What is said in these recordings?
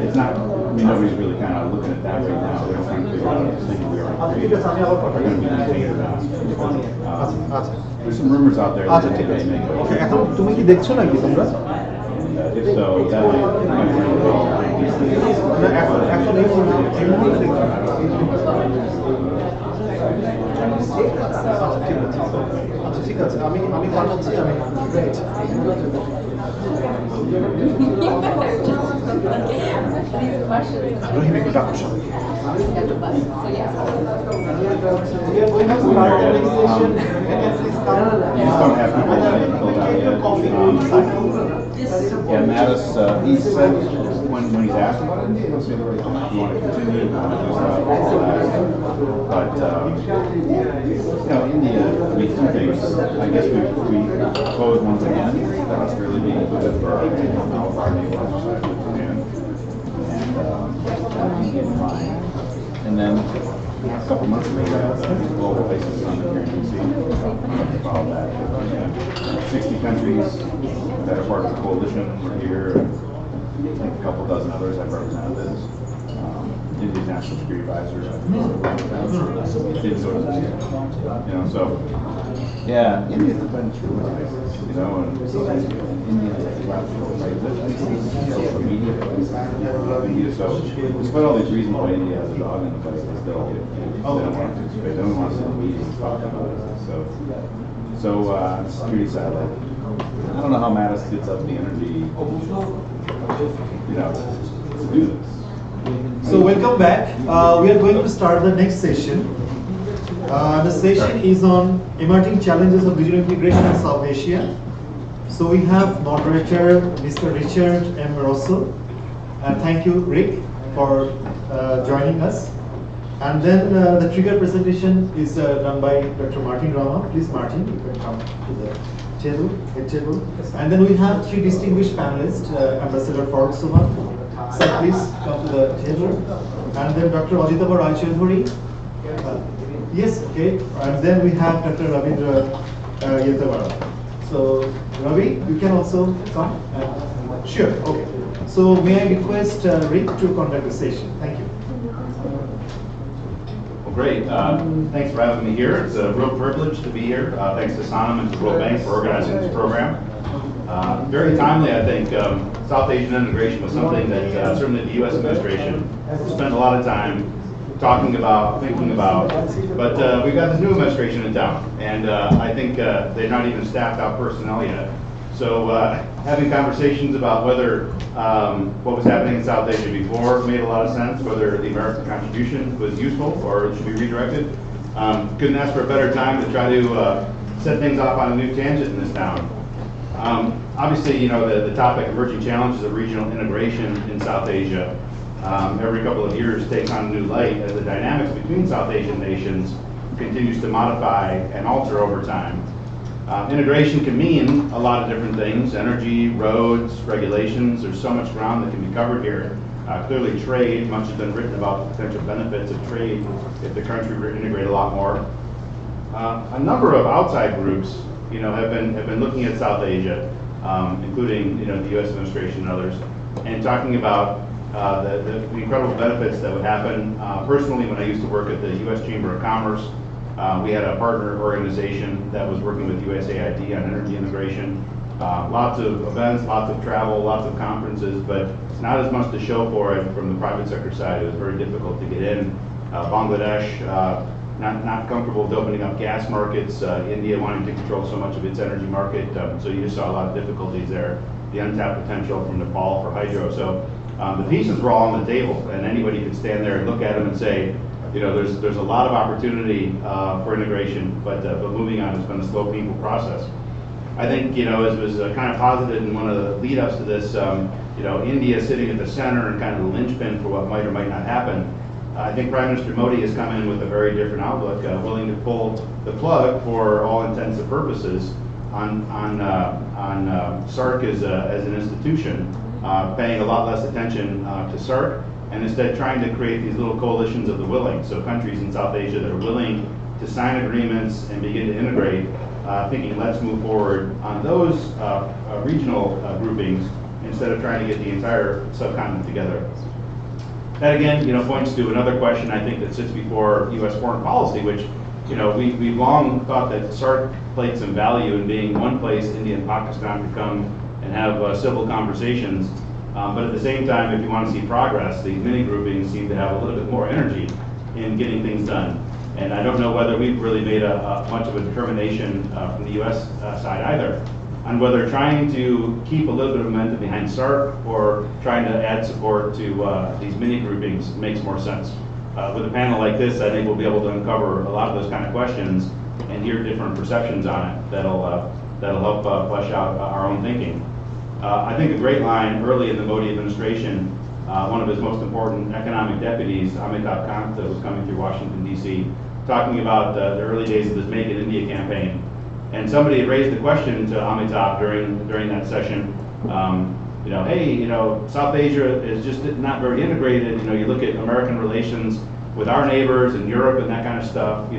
it's not, I mean, nobody's really kind of looking at that right now. They're trying to figure out this thing we already created. They're going to be contained or not. There's some rumors out there that they may make it. এখন তুমি কি দেখছো নাকি তোমরা? If so, that might bring about these things. এখন এই মুহূর্তে দেখছো? আচ্ছা ঠিক আছে, আমি বানাচ্ছি, আমি রহিম একটু ডাকো সবাই। Yeah, Mattis, he said when he's asked about it, he'll say, you want to continue, you want to do stuff, all that. But, you know, India, I mean, two things. I guess we propose once again that Australia be included for our naval exercise with Japan. And Indian fine. And then a couple months ago, we had the Global ISIS Summit here in D.C. About that. 60 countries that are part of the coalition were here. I think a couple dozen others have representatives. India's National Security Advisor did sort of, you know, so yeah, India's been true with ISIS, you know, and India has a lot of social media, so despite all these reasons why India has a dog in the fight, they still don't want to participate. They don't want to see the media talking about it. So security satellite. I don't know how Mattis gets up the energy, you know, to do this. So welcome back. We are going to start the next session. The session is on emerging challenges of regional integration in South Asia. So we have moderator Mr. Richard M. Russell. Thank you, Rick, for joining us. And then the trigger presentation is done by Dr. Martin Rama. Please, Martin, you can come to the table. And then we have three distinguished panelists, Ambassador Farooq Suman. So please come to the table. And then Dr. Ajitaba Rai Chaudhuri. Yes, okay. And then we have Dr. Ravindra Yetawara. So Ravi, you can also come. Sure, okay. So may I request Rick to conduct the session. Thank you. Well, great. Thanks for having me here. It's a real privilege to be here. Thanks to SANEM and to World Bank for organizing this program. Very timely, I think. South Asian integration was something that certainly the U.S. administration spent a lot of time talking about, thinking about. But we've got this new administration in town, and I think they're not even staffed out personnel yet. So having conversations about whether what was happening in South Asia before made a lot of sense, whether the American contribution was useful or it should be redirected. Couldn't ask for a better time to try to set things off on a new tangent in this town. Obviously, you know, the topic emerging challenges of regional integration in South Asia every couple of years takes on a new light as the dynamics between South Asian nations continues to modify and alter over time. Integration can mean a lot of different things: energy, roads, regulations. There's so much ground that can be covered here. Clearly trade, much has been written about the potential benefits of trade if the country were to integrate a lot more. A number of outside groups, you know, have been looking at South Asia, including, you know, the U.S. administration and others, and talking about the incredible benefits that would happen. Personally, when I used to work at the U.S. Chamber of Commerce, we had a partner organization that was working with USAID on energy integration. Lots of events, lots of travel, lots of conferences, but not as much to show for it from the private sector side. It was very difficult to get in. Bangladesh, not comfortable with opening up gas markets. India wanting to control so much of its energy market. So you just saw a lot of difficulties there. The untapped potential from Nepal for hydro. So the pieces were all on the table, and anybody could stand there and look at them and say, you know, there's a lot of opportunity for integration, but moving on has been a slow, painful process. I think, you know, as was kind of posited in one of the lead-ups to this, you know, India sitting at the center and kind of the linchpin for what might or might not happen. I think Prime Minister Modi has come in with a very different outlook, willing to pull the plug for all intents and purposes on SARC as an institution, paying a lot less attention to SARC, and instead trying to create these little coalitions of the willing. So countries in South Asia that are willing to sign agreements and begin to integrate, thinking let's move forward on those regional groupings instead of trying to get the entire subcontinent together. That again, points to another question I think that sits before U.S. foreign policy, which, we've long thought that SAARC played some value in being one place India and Pakistan could come and have civil conversations. But at the same time, if you want to see progress, these mini groupings seem to have a little bit more energy in getting things done. And I don't know whether we've really made much of a determination from the U.S. Side either on whether trying to keep a little bit of momentum behind SAARC or trying to add support to these mini groupings makes more sense. With a panel like this, I think we'll be able to uncover a lot of those kind of questions and hear different perceptions on it that'll help flesh out our own thinking. I think a great line early in the Modi administration, one of his most important economic deputies, Amitabh Kant, was coming through Washington, D.C., talking about the early days of this Make in India campaign. And somebody had raised the question to Amitabh during that session, hey, South Asia is just not very integrated. You look at American relations with our neighbors and Europe and that kind of stuff,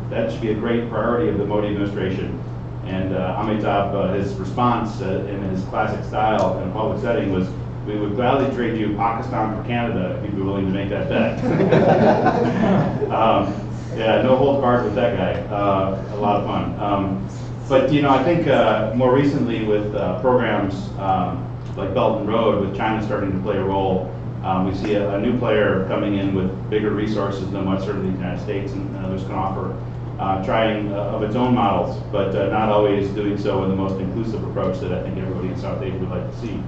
that should be a great priority of the Modi administration. And Amitabh, his response in his classic style in a public setting was, we would gladly trade you Pakistan for Canada if you'd be willing to make that bet. Yeah, no holds barred with that guy. A lot of fun. But I think more recently with programs like Belt and Road, with China starting to play a role, we see a new player coming in with bigger resources than what certainly the United States and others can offer, trying of its own models, but not always doing so in the most inclusive approach that I think everybody in South Asia would like to see.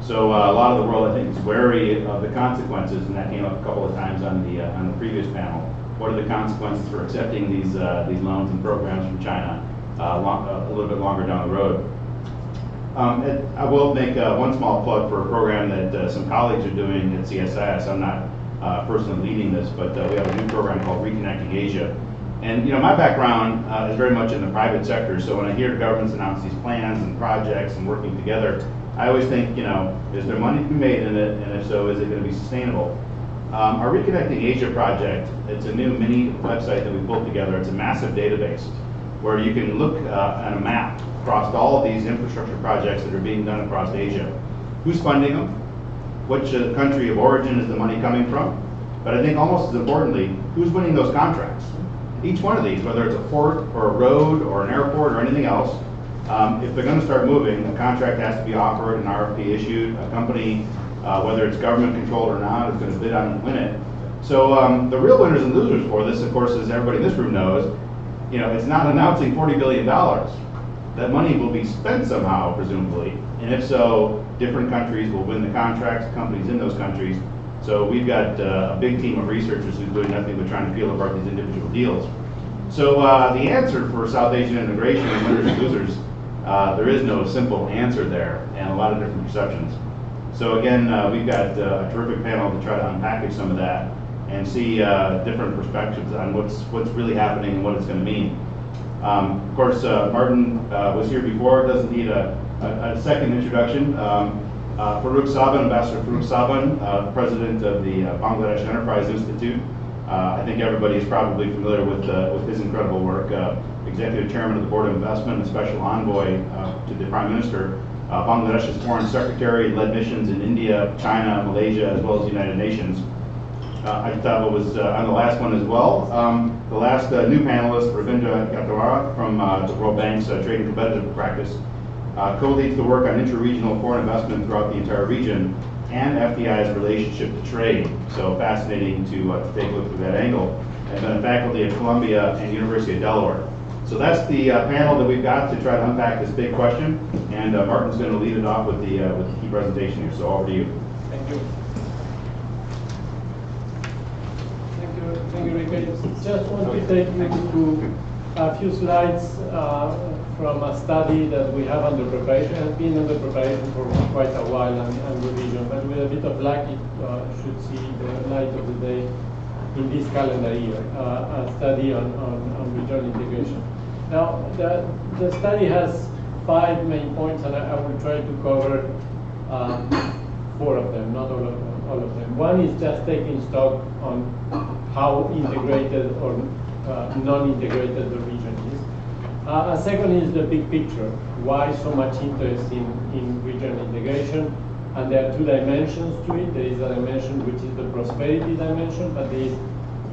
So a lot of the world, I think, is wary of the consequences, and that came up a couple of times on the previous panel. What are the consequences for accepting these loans and programs from China a little bit longer down the road? I will make one small plug for a program that some colleagues are doing at CSIS. I'm not personally leading this, but we have a new program called Reconnecting Asia. And my background is very much in the private sector, so when I hear governments announce these plans and projects and working together, I always think, is there money to be made in it, and if so, is it going to be sustainable? Our Reconnecting Asia project, it's a new mini website that we pulled together. It's a massive database where you can look at a map across all of these infrastructure projects that are being done across Asia. Who's funding them? Which country of origin is the money coming from? But I think almost as importantly, who's winning those contracts? Each one of these, whether it's a port or a road or an airport or anything else, if they're going to start moving, a contract has to be offered, an RFP issued, a company, whether it's government controlled or not, is going to bid on it and win it. So the real winners and losers for this, of course, as everybody in this room knows, it's not announcing $40 billion. That money will be spent somehow, presumably, and if so, different countries will win the contracts, companies in those countries. So we've got a big team of researchers who's doing nothing but trying to feel apart these individual deals. So the answer for South Asian integration and winners and losers, there is no simple answer there, and a lot of different perceptions. So again, we've got a terrific panel to try to unpackage some of that and see different perspectives on what's really happening and what it's going to mean. Of course, Martin was here before, doesn't need a second introduction. Farooq Saban, Ambassador Farooq Saban, President of the Bangladesh Enterprise Institute. I think everybody is probably familiar with his incredible work. Executive Chairman of the Board of Investment and Special Envoy to the Prime Minister. Bangladesh's Foreign Secretary, led missions in India, China, Malaysia, as well as the United Nations. Ajitava was on the last one as well. The last new panelist, Ravindra Gatawara from the World Bank's Trade and Competitive Practice, co-leads the work on intra-regional foreign investment throughout the entire region and FDI's relationship to trade. So fascinating to take a look through that angle. And been a faculty at Columbia and University of Delaware. So that's the panel that we've got to try to unpack this big question. And Martin's going to lead it off with the key presentation here. So over to you. Thank you. Thank you, Rick. Just want to take you to a few slides from a study that we have under preparation. It has been under preparation for quite a while and revision, but with a bit of luck, it should see the light of the day in this calendar year, a study on regional integration. Now, the study has 5 main points, and I will try to cover 4 of them, not all of them. One is just taking stock on how integrated or non-integrated the region is. A second is the big picture. Why so much interest in regional integration? And there are two dimensions to it. There is a dimension which is the prosperity dimension, but there is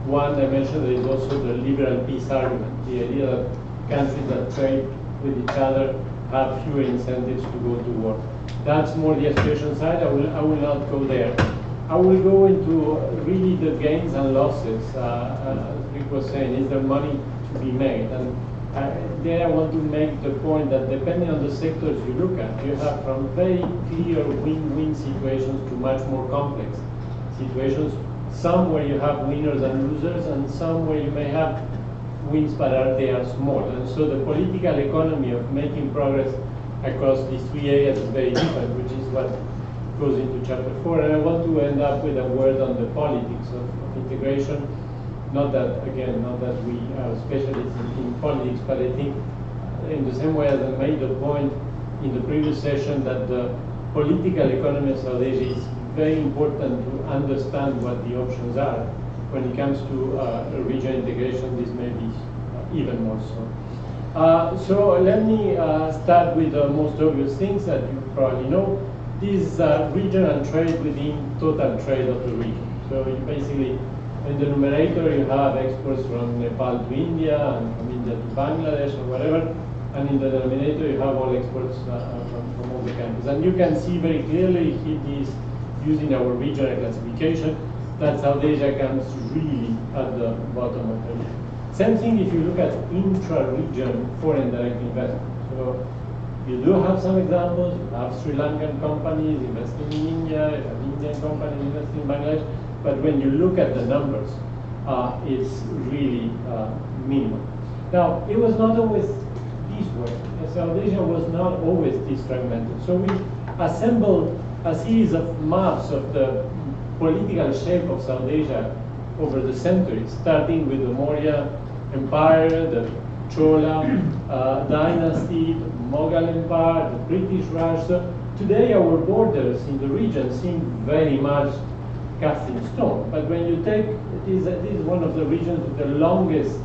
one dimension that is also the liberal peace argument, the idea that countries that trade with each other have fewer incentives to go to war. That's more the aspiration side. I will not go there. I will go into really the gains and losses. As Rick was saying, is there money to be made? And there I want to make the point that depending on the sectors you look at, you have from very clear win-win situations to much more complex situations. Some where you have winners and losers, and some where you may have wins but they are small. And so the political economy of making progress across these three areas is very different, which is what goes into chapter 4. And I want to end up with a word on the politics of integration. Not that we are specialists in politics, but I think in the same way as I made the point in the previous session that the political economy of South Asia is very important to understand what the options are. When it comes to regional integration, this may be even more so. So let me start with the most obvious things that you probably know. This is regional trade within total trade of the region. So you basically, in the numerator, you have exports from Nepal to India and from India to Bangladesh or whatever. And in the denominator, you have all exports from all the countries. And you can see very clearly this using our regional classification that South Asia comes really at the bottom of the list. Same thing if you look at intra-region foreign direct investment. So you do have some examples. You have Sri Lankan companies investing in India, you have Indian companies investing in Bangladesh. But when you look at the numbers, it's really minimal. Now, it was not always this way. South Asia was not always this fragmented. So we assembled a series of maps of the political shape of South Asia over the centuries, starting with the Maurya Empire, the Chola dynasty, the Mughal Empire, the British Raj. So today our borders in the region seem very much cast in stone. But when you take, this is one of the regions with the longest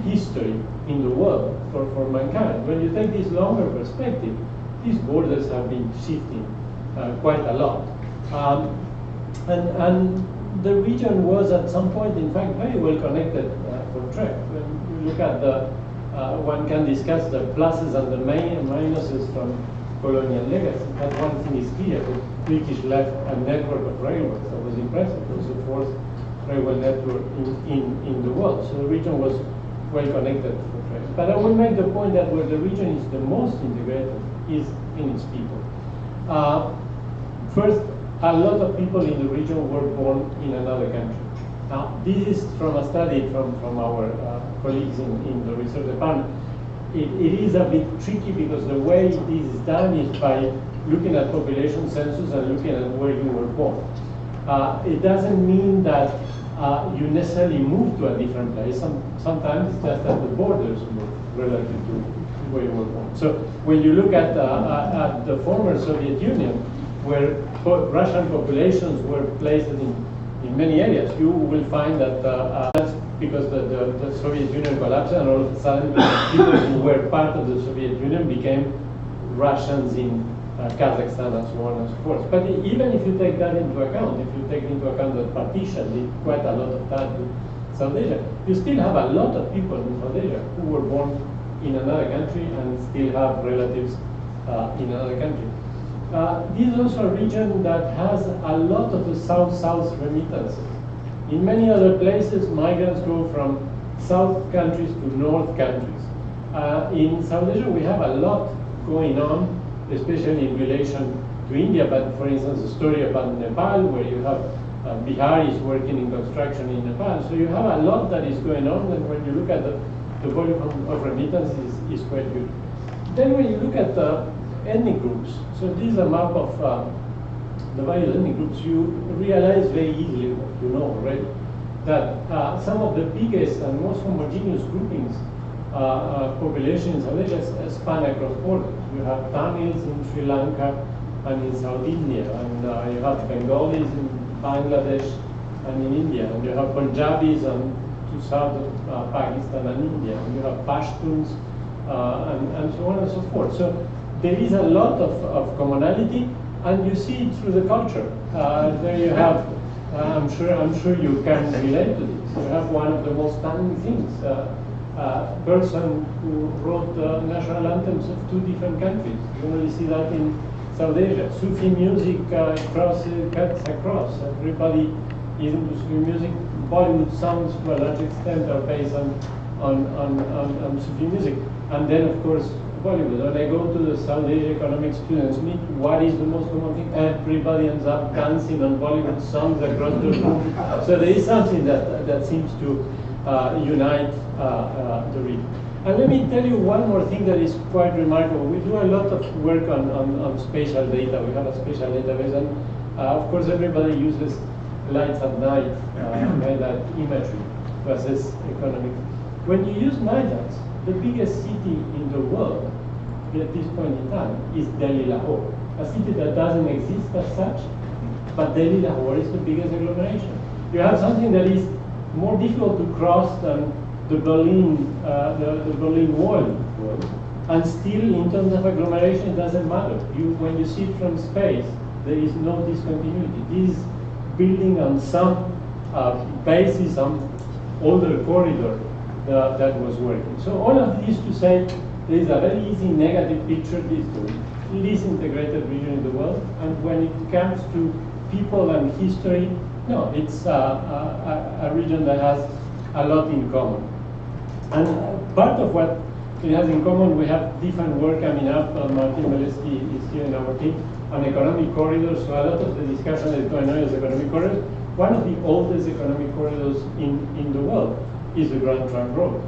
history in the world for mankind. When you take this longer perspective, these borders have been shifting quite a lot. And the region was at some point, in fact, very well connected for trade. When you look at the, one can discuss the pluses and the minuses from colonial legacy. But one thing is clear, the British left a network of railways that was impressive. It was the fourth railway network in the world. So the region was well connected for trade. But I will make the point that where the region is the most integrated is in its people. First, a lot of people in the region were born in another country. Now, this is from a study from our colleagues in the research department. It is a bit tricky because the way this is done is by looking at population census and looking at where you were born. It doesn't mean that you necessarily move to a different place. Sometimes it's just that the borders move relative to where you were born. So when you look at the former Soviet Union, where Russian populations were placed in many areas, you will find that that's because the Soviet Union collapsed, and all of a sudden people who were part of the Soviet Union became Russians in Kazakhstan and so on and so forth. But even if you take that into account, if you take into account that partition did quite a lot of that to South Asia, you still have a lot of people in South Asia who were born in another country and still have relatives in another country. This is also a region that has a lot of the south-south remittances. In many other places, migrants go from south countries to north countries. In South Asia, we have a lot going on, especially in relation to India. But for instance, the story about Nepal, where you have Biharis working in construction in Nepal. So you have a lot that is going on, and when you look at the volume of remittances is quite good. Then when you look at the ethnic groups, so this is a map of the various ethnic groups, you realize very easily what you know already, that some of the biggest and most homogeneous groupings, population in South Asia span across borders. You have Tamils in Sri Lanka and in South India, and you have Bengalis in Bangladesh and in India, and you have Punjabis to south of Pakistan and India, and you have Pashtuns and so on and so forth. So there is a lot of commonality, And you see it through the culture. There you have, I'm sure you can relate to this. You have one of the most stunning things. A person who wrote the national anthems of 2 different countries. You only see that in South Asia. Sufi music cuts across. Everybody is into Sufi music. Bollywood songs, to a large extent, are based on Sufi music. And then, of course, Bollywood. When I go to the South Asia economic students meet, what is the most common thing? Everybody ends up dancing on Bollywood songs across the room. So there is something that seems to unite the region. And let me tell you one more thing that is quite remarkable. We do a lot of work on spatial data. We have a spatial database, and of course everybody uses lights at night, that imagery to assess economic. When you use night lights, the biggest city in the world at this point in time is Delhi, Lahore, a city that doesn't exist as such, but Delhi, Lahore is the biggest agglomeration. You have something that is more difficult to cross than the Berlin Wall was, and still, in terms of agglomeration, it doesn't matter. When you see it from space, there is no discontinuity. This is building on some basis, some older corridor that was working. So all of this to say, there is a very easy negative picture. This is the least integrated region in the world, and when it comes to people and history, no, it's a region that has a lot in common. And part of what it has in common, we have different work coming up. Martin Meleski is here in our team on economic corridors. So a lot of the discussion that is going on is economic corridors. One of the oldest economic corridors in the world is the Grand Trunk Road.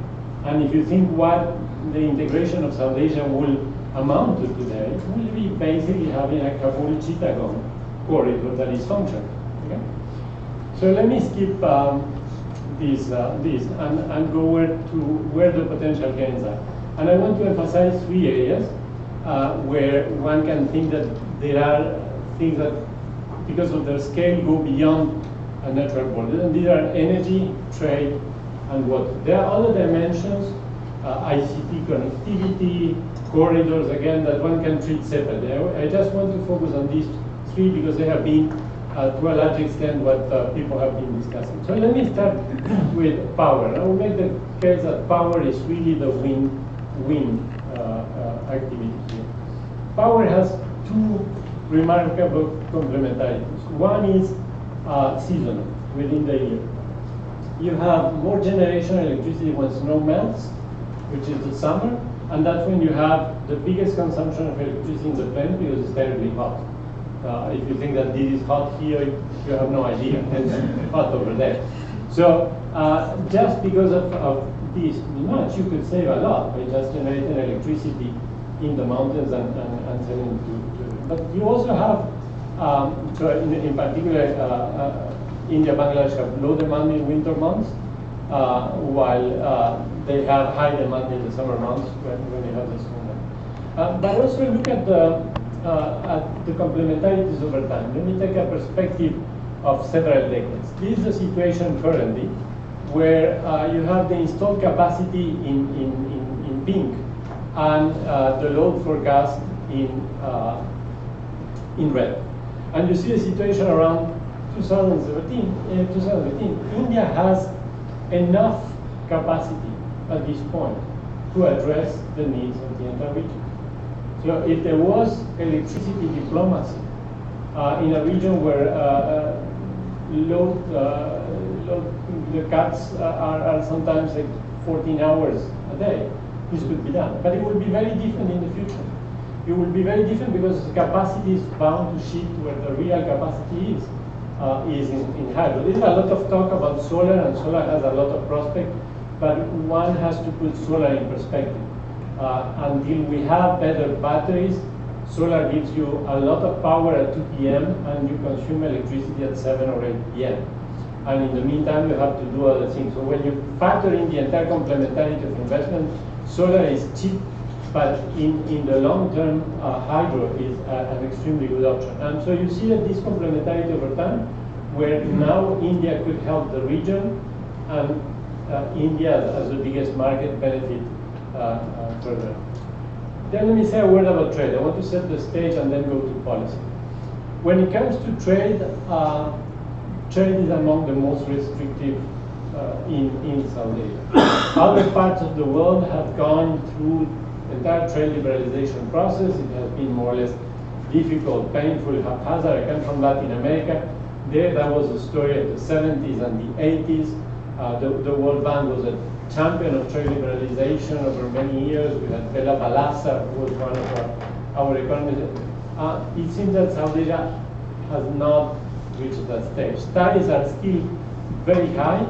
And if you think what the integration of South Asia will amount to today, will be basically having a Kabul-Chittagong corridor that is functional. Okay? So let me skip this and go where the potential gains are. And I want to emphasize 3 areas where one can think that there are things that, because of their scale, go beyond a natural border. And these are energy, trade, and water. There are other dimensions, ICT connectivity, corridors, again, that one can treat separately. I just want to focus on these 3 because they have been, to a large extent, what people have been discussing. So let me start with power. I will make the case that power is really the win-win activity here. Power has 2 remarkable complementarities. One is seasonal, within the year. You have more generation electricity when snow melts, which is the summer, and that's when you have the biggest consumption of electricity in the planet because it's terribly hot. If you think that this is hot here, you have no idea. It's hot over there. So just because of this much, you could save a lot by just generating electricity in the mountains and selling to. But you also have, so in particular, India, Bangladesh have low demand in winter months, while they have high demand in the summer months when you have the snow. But also look at the complementarities over time. Let me take a perspective of several decades. This is the situation currently where you have the installed capacity in pink and the load forecast in red. And you see the situation around 2018. India has enough capacity at this point to address the needs of the entire region. So if there was electricity diplomacy in a region where the cuts are sometimes like 14 hours a day, this could be done. But it will be very different in the future. It will be very different because the capacity is bound to shift where the real capacity is in hydro. There's a lot of talk about solar, and solar has a lot of prospect, but one has to put solar in perspective. Until we have better batteries, solar gives you a lot of power at 2 p.m. and you consume electricity at 7 or 8 p.m. And in the meantime, you have to do other things. So when you factor in the entire complementarity of investment, solar is cheap, but in the long term, hydro is an extremely good option. And so you see that this complementarity over time, where now India could help the region, and India as the biggest market benefit further. Then let me say a word about trade. I want to set the stage and then go to policy. When it comes to trade, trade is among the most restrictive in South Asia. Other parts of the world have gone through entire trade liberalization process. It has been more or less difficult, painful, haphazard. I come from Latin America. There, that was the story of the 70s and the 80s. The World Bank was a champion of trade liberalization over many years. We had Bela Balassa, who was one of our economists. It seems that South Asia has not reached that stage. Tariffs are still very high.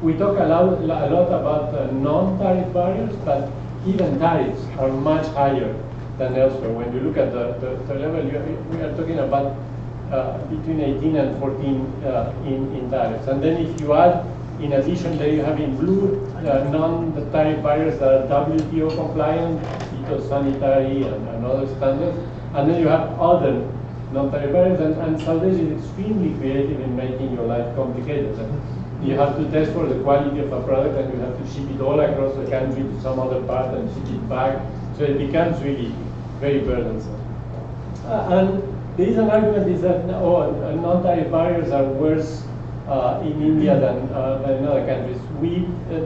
We talk a lot about non-tariff barriers, but even tariffs are much higher than elsewhere. When you look at the level, we are talking about between 18 and 14 in tariffs. And then if you add, in addition, there you have in blue non-tariff barriers that are WTO compliant, phytosanitary and other standards. And then you have other non-tariff barriers, and South Asia is extremely creative in making your life complicated. You have to test for the quality of a product, and you have to ship it all across the country to some other part and ship it back. So it becomes really very burdensome. And there is an argument is that non-tariff barriers are worse in India than in other countries.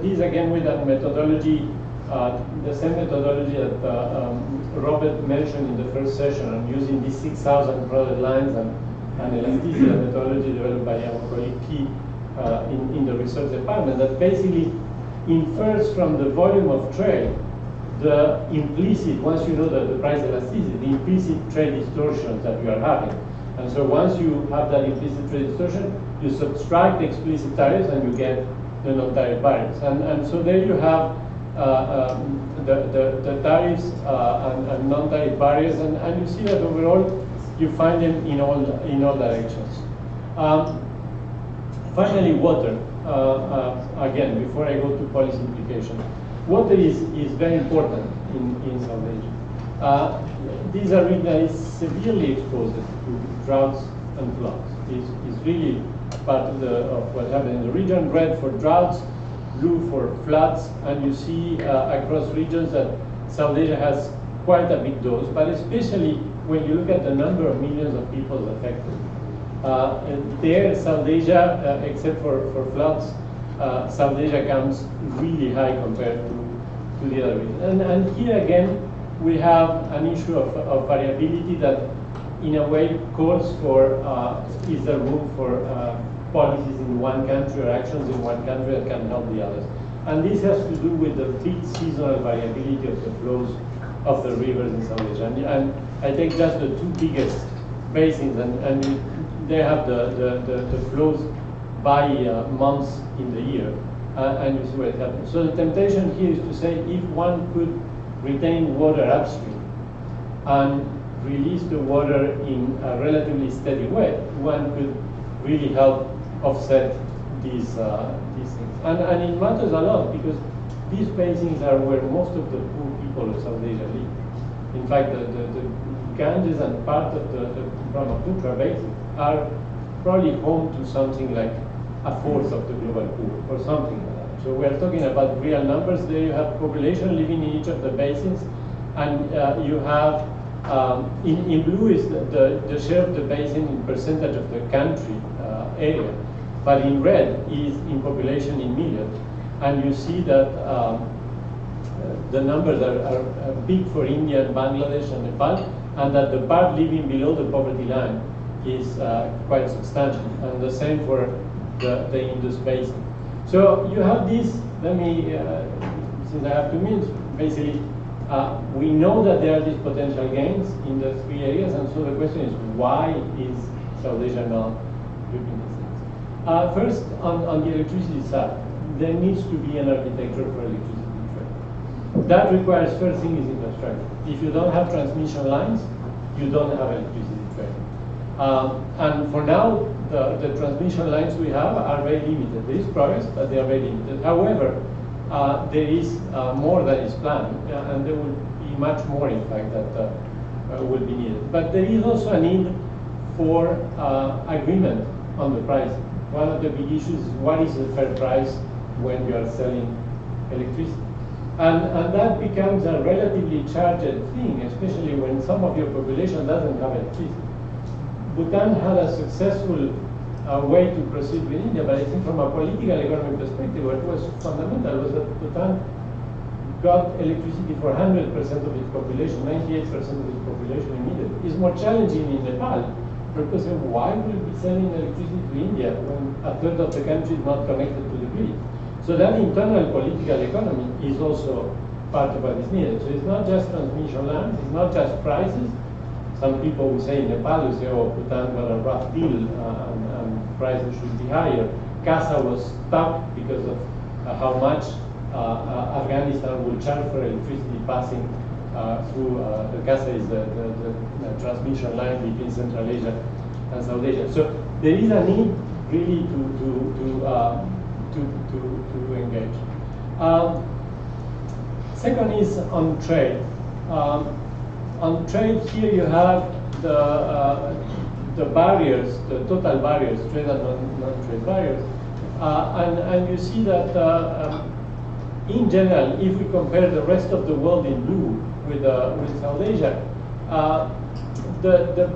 This again with that methodology, the same methodology that Robert mentioned in the first session, and using these 6,000 product lines and elasticity methodology developed by our colleague Key in the research department, that basically infers from the volume of trade the implicit, once you know that the price elasticity, the implicit trade distortions that you are having. And so once you have that implicit trade distortion, you subtract the explicit tariffs and you get the non-tariff barriers. And so there you have the tariffs and non-tariff barriers, and you see that overall you find them in all directions. Finally, water. Again, before I go to policy implications, water is very important in South Asia. These are regions severely exposed to droughts and floods. It's really part of what happened in the region. Red for droughts, blue for floods, and you see across regions that South Asia has quite a big dose, but especially when you look at the number of millions of people affected. There, South Asia, except for floods, South Asia comes really high compared to the other regions. And here again, we have an issue of variability that in a way calls for, is there room for policies in one country or actions in one country that can help the others. And this has to do with the big seasonal variability of the flows of the rivers in South Asia. And I take just the two biggest basins, and they have the flows by months in the year, and you see what happens. So the temptation here is to say, if one could retain water upstream and release the water in a relatively steady way, one could really help offset these things. And it matters a lot because these basins are where most of the poor people of South Asia live. In fact, the Ganges and part of the Brahmaputra basin are probably home to something like a fourth of the global poor, or something like that. So we are talking about real numbers. There you have population living in each of the basins, and you have, in blue is the share of the basin in percentage of the country area, but in red is in population in millions. And you see that the numbers are big for India and Bangladesh and Nepal, and that the part living below the poverty line is quite substantial, and the same for the Indus Basin. So you have this, let me, since I have 2 minutes, basically, we know that there are these potential gains in the 3 areas, and so the question is, why is South Asia not reaping these things? First, on the electricity side, there needs to be an architecture for electricity trade. That requires, first thing is infrastructure. If you don't have transmission lines, you don't have electricity trade. And for now, the transmission lines we have are very limited. There is progress, but they are very limited. However, there is more that is planned, and there will be much more, in fact, that will be needed. But there is also a need for agreement on the price. One of the big issues is what is the fair price when you are selling electricity. And that becomes a relatively charged thing, especially when some of your population doesn't have electricity. Bhutan had a successful way to proceed with India, but I think from a political economic perspective, what was fundamental was that Bhutan got electricity for 100% of its population, 98% of its population immediately. It's more challenging in Nepal, because why will we be selling electricity to India when a third of the country is not connected to the grid? So that internal political economy is also part of what is needed. So it's not just transmission lines, it's not just prices. Some people will say in Nepal, will say, oh, Bhutan got a rough deal and prices should be higher. CASA was stuck because of how much Afghanistan will charge for electricity passing through the CASA is the transmission line between Central Asia and South Asia. So there is a need really to engage. Second is on trade. On trade, here you have the barriers, the total barriers, trade and non-trade barriers, and you see that in general, if we compare the rest of the world in blue with South Asia, the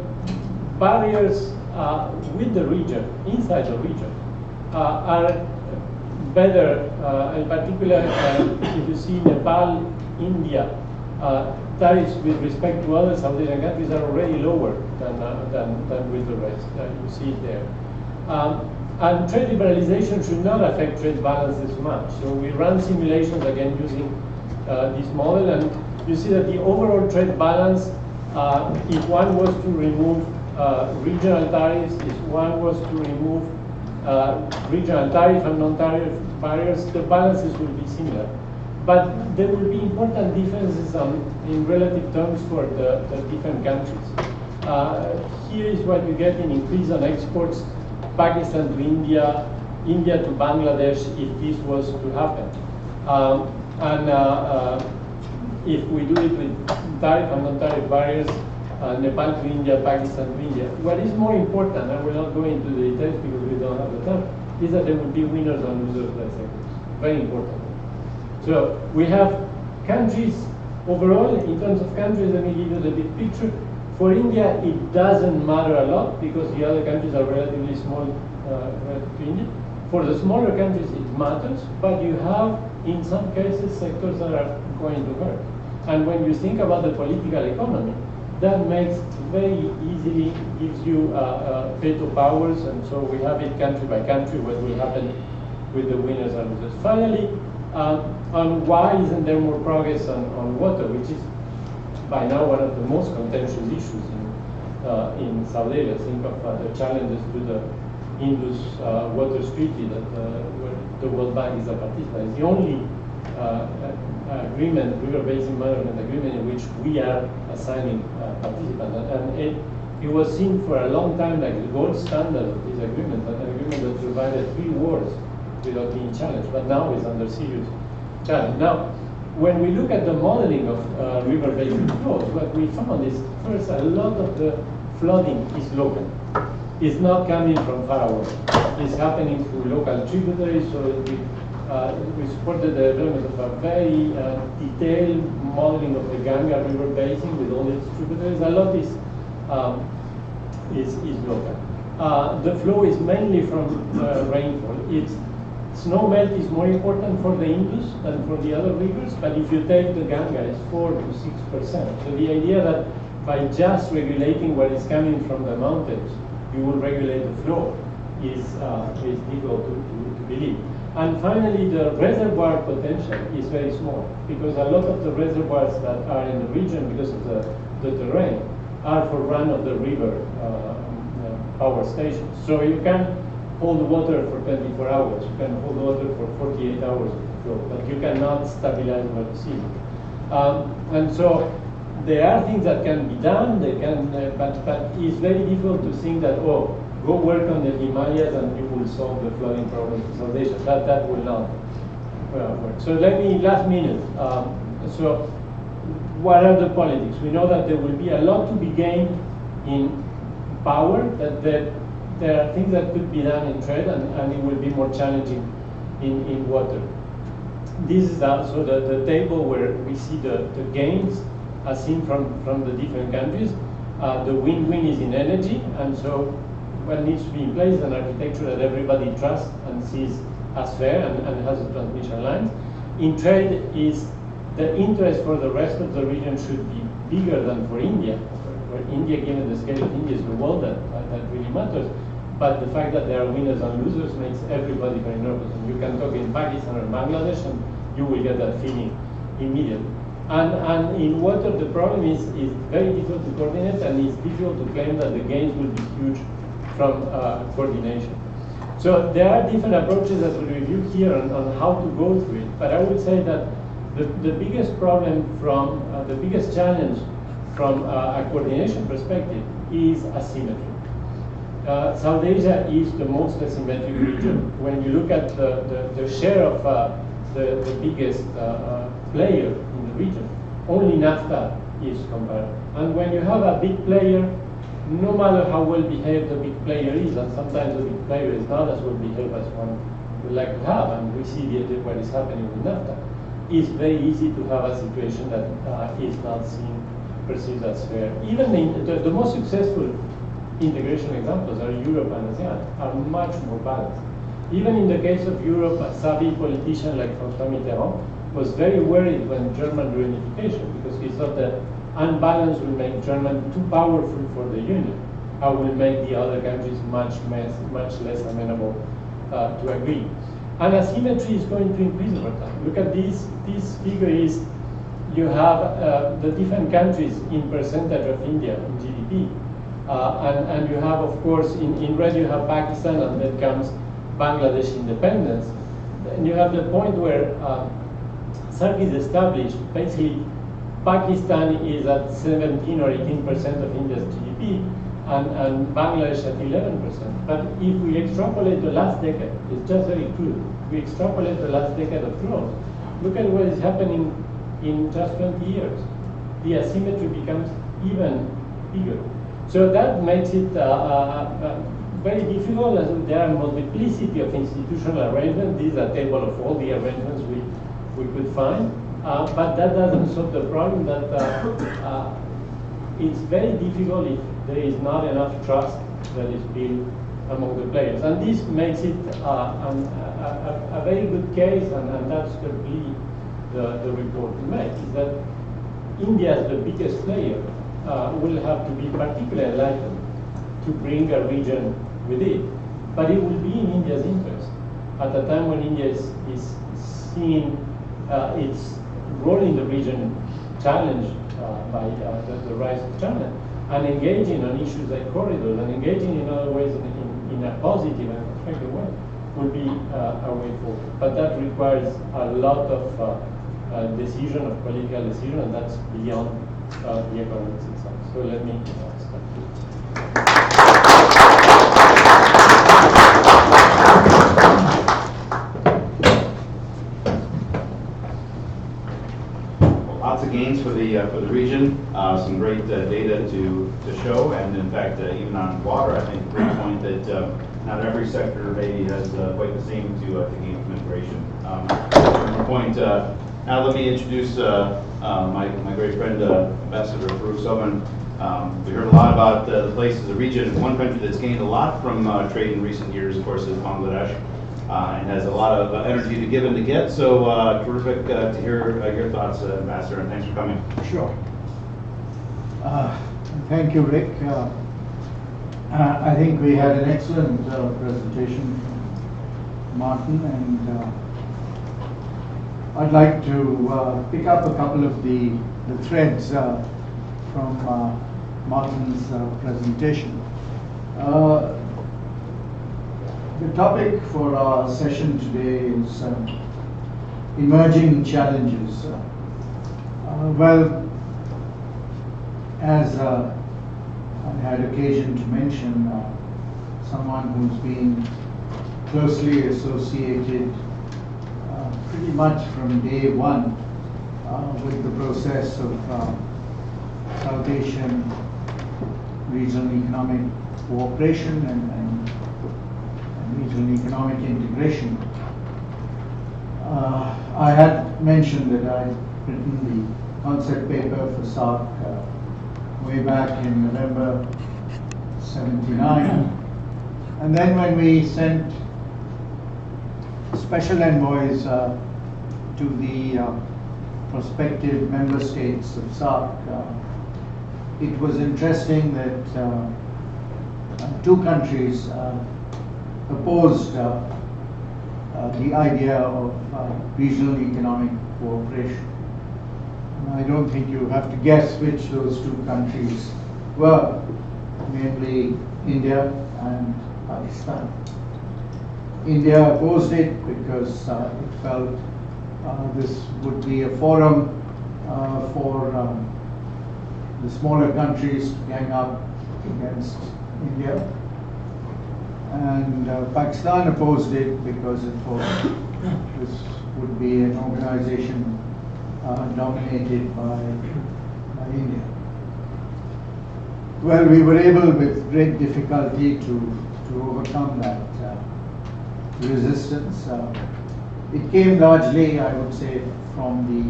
barriers with the region, inside the region, are better. In particular, if you see Nepal, India, tariffs with respect to other South Asian countries are already lower than with the rest. You see it there. And trade liberalization should not affect trade balances much. So we run simulations again using this model, and you see that the overall trade balance, if one was to remove regional tariffs, if one was to remove regional tariff and non-tariff barriers, the balances will be similar. But there will be important differences in relative terms for the different countries. Here is what you get in increase on exports, Pakistan to India, India to Bangladesh, if this was to happen. If we do it with tariff and non-tariff barriers, Nepal to India, Pakistan to India. What is more important, and we'll not go into the details because we don't have the time, is that there will be winners and losers by sectors. Very important. So we have countries overall, in terms of countries, let me give you the big picture. For India, it doesn't matter a lot because the other countries are relatively small relative to India. For the smaller countries, it matters, but you have, in some cases, sectors that are going to hurt. And when you think about the political economy, that makes very easily, gives you veto powers, and so we have it country by country what will happen with the winners and losers. Finally, on why isn't there more progress on water, which is by now one of the most contentious issues in South Asia. Think of the challenges to the Indus Waters Treaty that where the World Bank is a participant. It's the only agreement, river basin management agreement, in which we are assigning participants. And it was seen for a long time like the gold standard of this agreement, an agreement that survived 3 wars without being challenged, but now is under serious challenge. Now, when we look at the modeling of river basin flows, what we found is, first, a lot of the flooding is local. It's not coming from far away. It's happening through local tributaries, so we supported the development of a very detailed modeling of the Ganga River basin with all its tributaries. A lot is local. The flow is mainly from rainfall. Snow melt is more important for the Indus than for the other rivers, but if you take the Ganga, it's 4 to 6%. So the idea that by just regulating what is coming from the mountains, you will regulate the flow is difficult to believe. And finally, the reservoir potential is very small, because a lot of the reservoirs that are in the region, because of the terrain, are for run-of-the-river power stations. So you can hold water for 24 hours, you can hold water for 48 hours of the flow, but you cannot stabilize what you see. And so there are things that can be done, but it's very difficult to think that, oh, go work on the Himalayas and you will solve the flooding problem in South Asia. That will not work. So last minute. So what are the politics? We know that there will be a lot to be gained in power, that there are things that could be done in trade, and it will be more challenging in water. This is also the table where we see the gains as seen from the different countries. The win-win is in energy, and so what needs to be in place is an architecture that everybody trusts and sees as fair and has the transmission lines. In trade is the interest for the rest of the region should be bigger than for India. For India, given the scale of India, is the world that really matters. But the fact that there are winners and losers makes everybody very nervous. And you can talk in Pakistan or Bangladesh, and you will get that feeling immediately. And in water, the problem is very difficult to coordinate, and it's difficult to claim that the gains will be huge from coordination. So there are different approaches that we'll review here on how to go through it. But I would say that the biggest problem from, the biggest challenge from a coordination perspective is asymmetry. South Asia is the most asymmetric region. When you look at the share of the biggest player in the region, only NAFTA is comparable. And when you have a big player, no matter how well behaved the big player is, and sometimes the big player is not as well behaved as one would like to have, and we see what is happening with NAFTA, it's very easy to have a situation that is not perceived as fair. Even the most successful integration examples are Europe and ASEAN, are much more balanced. Even in the case of Europe, a savvy politician like François Mitterrand was very worried when German reunification, because he thought that unbalance will make Germany too powerful for the Union, and will make the other countries much less amenable to agree. And asymmetry is going to increase over time. Look at this figure is, you have the different countries in percentage of India in GDP. And you have, of course, in red you have Pakistan, and then comes Bangladesh independence. And you have the point where SAARC is established. Basically, Pakistan is at 17 or 18% of India's GDP, and Bangladesh at 11%. But if we extrapolate the last decade, it's just very crude. We extrapolate the last decade of growth. Look at what is happening in just 20 years. The asymmetry becomes even bigger. So that makes it very difficult, as there are multiplicity of institutional arrangements. This is a table of all the arrangements we could find. But that doesn't solve the problem that it's very difficult if there is not enough trust that is built among the players. And this makes it a very good case, and that's the plea the report to make, is that India as the biggest player will have to be particularly enlightened to bring a region with it. But it will be in India's interest at a time when India is seeing its role in the region challenged by the rise of China, and engaging on issues like corridors, and engaging in other ways in a positive and constructive way will be a way forward. But that requires a lot of decision, of political decision, and that's beyond the economics itself. So let me start. Lots of gains for the region, some great data to show, and in fact, even on water, I think a great point that not every sector maybe has quite the same to gain from integration. One point. Now let me introduce my great friend, Ambassador Farouk Soban. We heard a lot about the places, the region. One country that's gained a lot from trade in recent years, of course, is Bangladesh. And has a lot of energy to give and to get. So terrific to hear your thoughts, Ambassador, and thanks for coming. Sure. Thank you, Rick. I think we had an excellent presentation from Martin, and I'd like to pick up a couple of the threads from Martin's presentation. The topic for our session today is emerging challenges. Well, as I had occasion to mention, someone who's been closely associated pretty much from day one with the process of South Asian regional economic cooperation and regional economic integration. I had mentioned that I'd written the concept paper for SAARC way back in November 79. And then when we sent special envoys to the prospective member states of SARC, it was interesting that two countries opposed the idea of regional economic cooperation. And I don't think you have to guess which those two countries were, namely India and Pakistan. India opposed it because it felt this would be a forum for the smaller countries to gang up against India. And Pakistan opposed it because it thought this would be an organization dominated by India. Well, we were able with great difficulty to overcome that resistance. It came largely, I would say, from the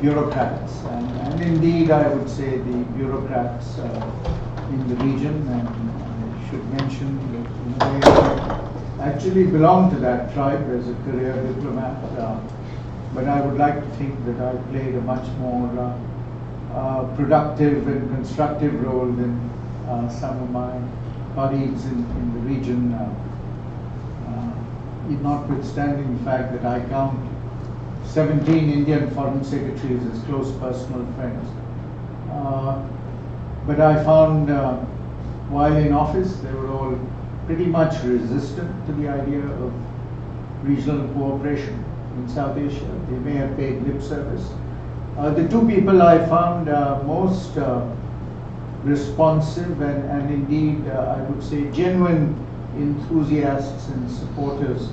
bureaucrats, and indeed I would say the bureaucrats in the region, and I should mention that I actually belong to that tribe as a career diplomat, but I would like to think that I played a much more productive and constructive role than some of my colleagues in the region, notwithstanding the fact that I count 17 Indian foreign secretaries as close personal friends. But I found while in office they were all pretty much resistant to the idea of regional cooperation in South Asia. They may have paid lip service. The two people I found most responsive and indeed I would say genuine enthusiasts and supporters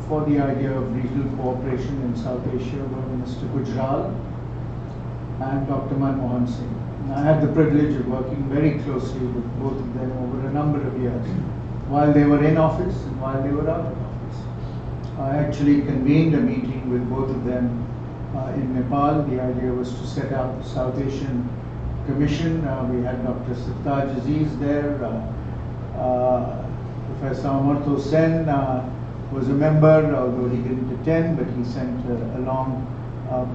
for the idea of regional cooperation in South Asia were Mr. Gujral and Dr. Manmohan Singh. And I had the privilege of working very closely with both of them over a number of years, while they were in office and while they were out of office. I actually convened a meeting with both of them in Nepal. The idea was to set up a South Asian Commission. We had Dr. Sattaj Aziz there. Professor Amartya Sen was a member, although he didn't attend, but he sent a long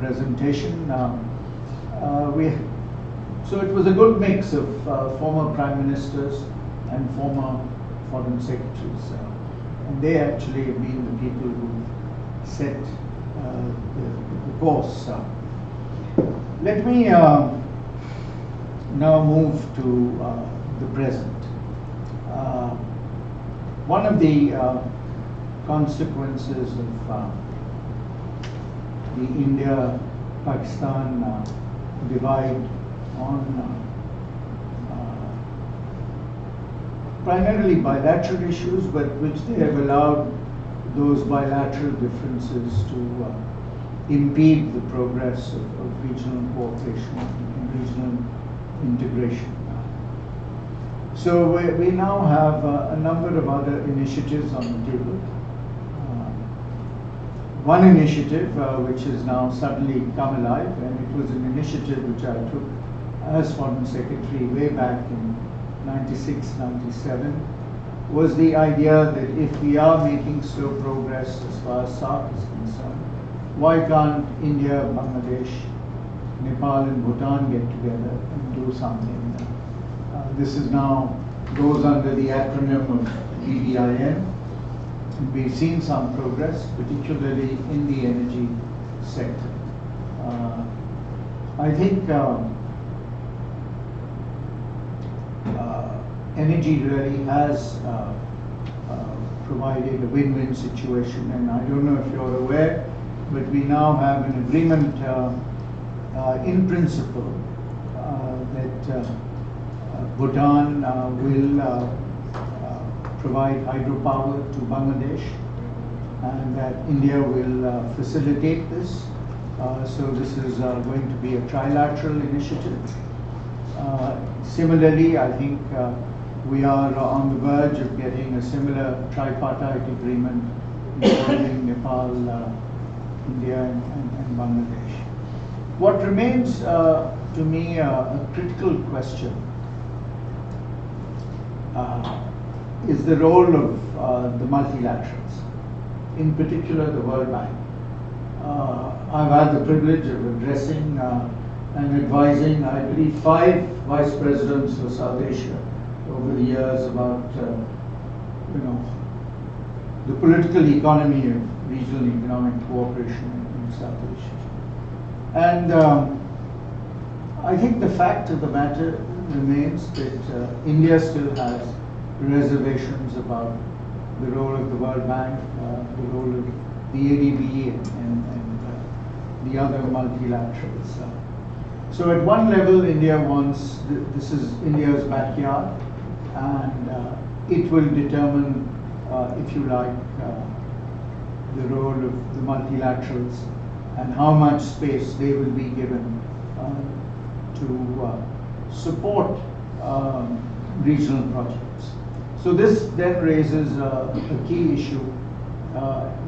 presentation. So it was a good mix of former prime ministers and former foreign secretaries. And they actually have been the people who set the course. Let me now move to the present. One of the consequences of the India-Pakistan divide on primarily bilateral issues, but which they have allowed those bilateral differences to impede the progress of regional cooperation and regional integration. So we now have a number of other initiatives on the table. One initiative which has now suddenly come alive, and it was an initiative which I took as Foreign Secretary way back in 96, 97, was the idea that if we are making slow progress as far as SARC is concerned, why can't India, Bangladesh, Nepal and Bhutan get together and do something? This is now goes under the acronym of BDIN. We've seen some progress, particularly in the energy sector. I think energy really has provided a win-win situation, and I don't know if you're aware, but we now have an agreement in principle that Bhutan will provide hydropower to Bangladesh, and that India will facilitate this. So this is going to be a trilateral initiative. Similarly, I think we are on the verge of getting a similar tripartite agreement involving Nepal, India and Bangladesh. What remains to me a critical question is the role of the multilaterals, in particular the World Bank. I've had the privilege of addressing and advising, I believe, 5 vice presidents for South Asia over the years about, the political economy of regional economic cooperation in South Asia. And I think the fact of the matter remains that India still has reservations about the role of the World Bank, the role of the ADB and the other multilaterals. So at one level, India wants, this is India's backyard, and it will determine, if you like, the role of the multilaterals and how much space they will be given to support regional projects. So this then raises a key issue.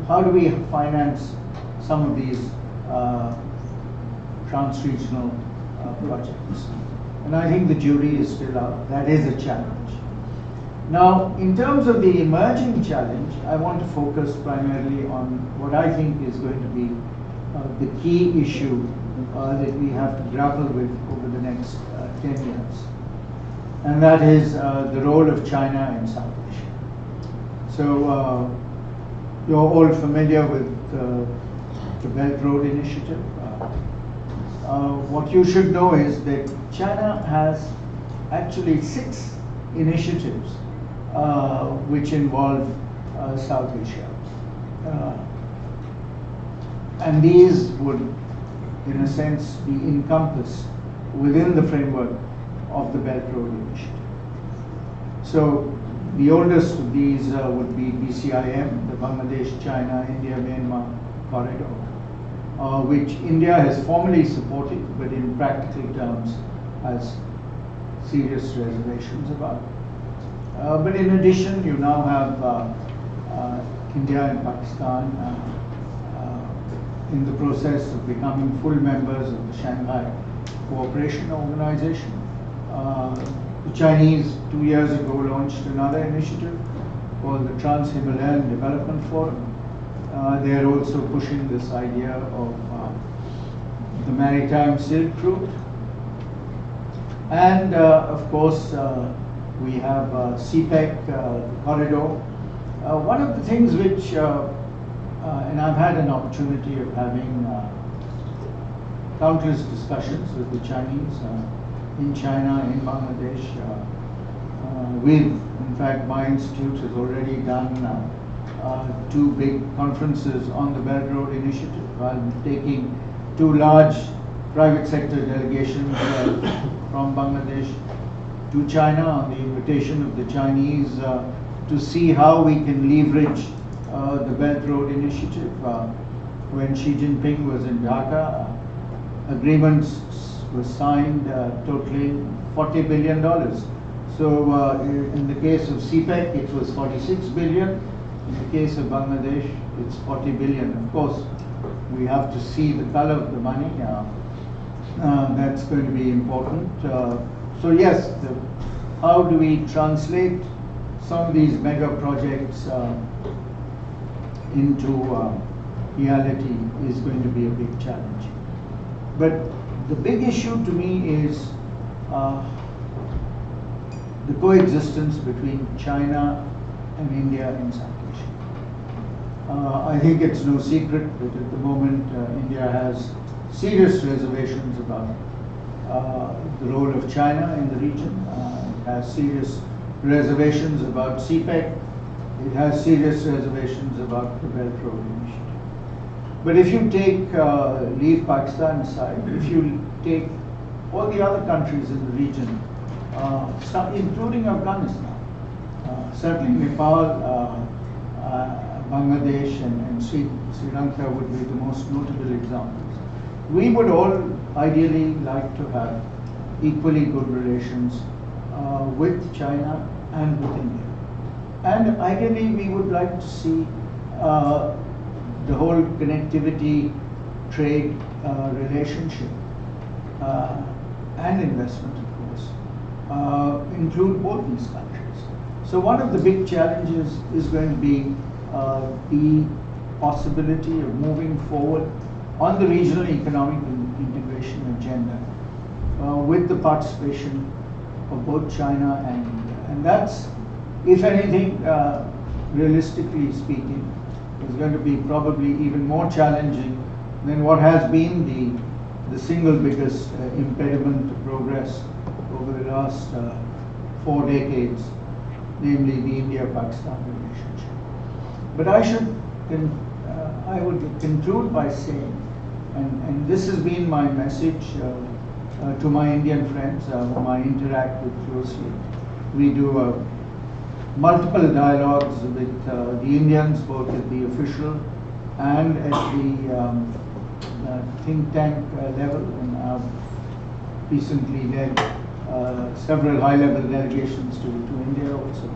How do we finance some of these trans-regional projects? And I think the jury is still out. That is a challenge. Now, in terms of the emerging challenge, I want to focus primarily on what I think is going to be the key issue that we have to grapple with over the next 10 years. And that is the role of China in South Asia. So you're all familiar with the Belt Road Initiative. What you should know is that China has actually 6 initiatives which involve South Asia. And these would, in a sense, be encompassed within the framework of the Belt Road Initiative. So the oldest of these would be BCIM, the Bangladesh, China, India, Myanmar corridor, which India has formally supported, but in practical terms has serious reservations about. But in addition, you now have India and Pakistan in the process of becoming full members of the Shanghai Cooperation Organization. The Chinese 2 years ago launched another initiative called the Trans-Himalayan Development Forum. They are also pushing this idea of the maritime Silk Route. And of course, we have CPEC corridor. One of the things which, and I've had an opportunity of having countless discussions with the Chinese in China, in Bangladesh. In fact, my institute has already done 2 big conferences on the Belt Road Initiative. I'm taking 2 large private sector delegations from Bangladesh to China on the invitation of the Chinese to see how we can leverage the Belt Road Initiative. When Xi Jinping was in Dhaka, agreements were signed totaling $40 billion. So in the case of CPEC, it was 46 billion. In the case of Bangladesh, it's 40 billion. Of course, we have to see the color of the money. That's going to be important. So yes, how do we translate some of these mega projects into reality is going to be a big challenge. But the big issue to me is the coexistence between China and India in South Asia. I think it's no secret that at the moment India has serious reservations about the role of China in the region. It has serious reservations about CPEC. It has serious reservations about the Belt Road Initiative. But if you leave Pakistan aside, if you take all the other countries in the region, including Afghanistan, certainly Nepal, Bangladesh and Sri Lanka would be the most notable examples. We would all ideally like to have equally good relations with China and with India. And ideally we would like to see the whole connectivity trade relationship and investment, of course, include both these countries. So one of the big challenges is going to be the possibility of moving forward on the regional economic integration agenda with the participation of both China and India. And that's, if anything, realistically speaking, is going to be probably even more challenging than what has been the single biggest impediment to progress over the last 4 decades, namely the India-Pakistan relationship. But I would conclude by saying, and this has been my message to my Indian friends whom I interact with closely. We do multiple dialogues with the Indians, both at the official and at the think tank level, and I've recently led several high-level delegations to India also,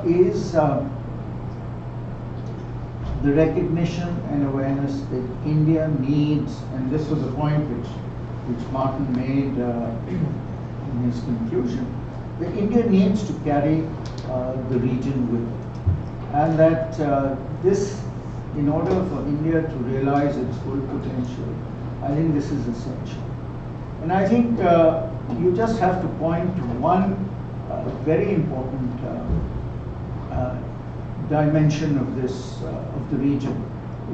is the recognition and awareness that India needs, and this was a point which Martin made in his conclusion, that India needs to carry the region with it, and that this, in order for India to realize its full potential, I think this is essential. And I think you just have to point to one very important dimension of this of the region,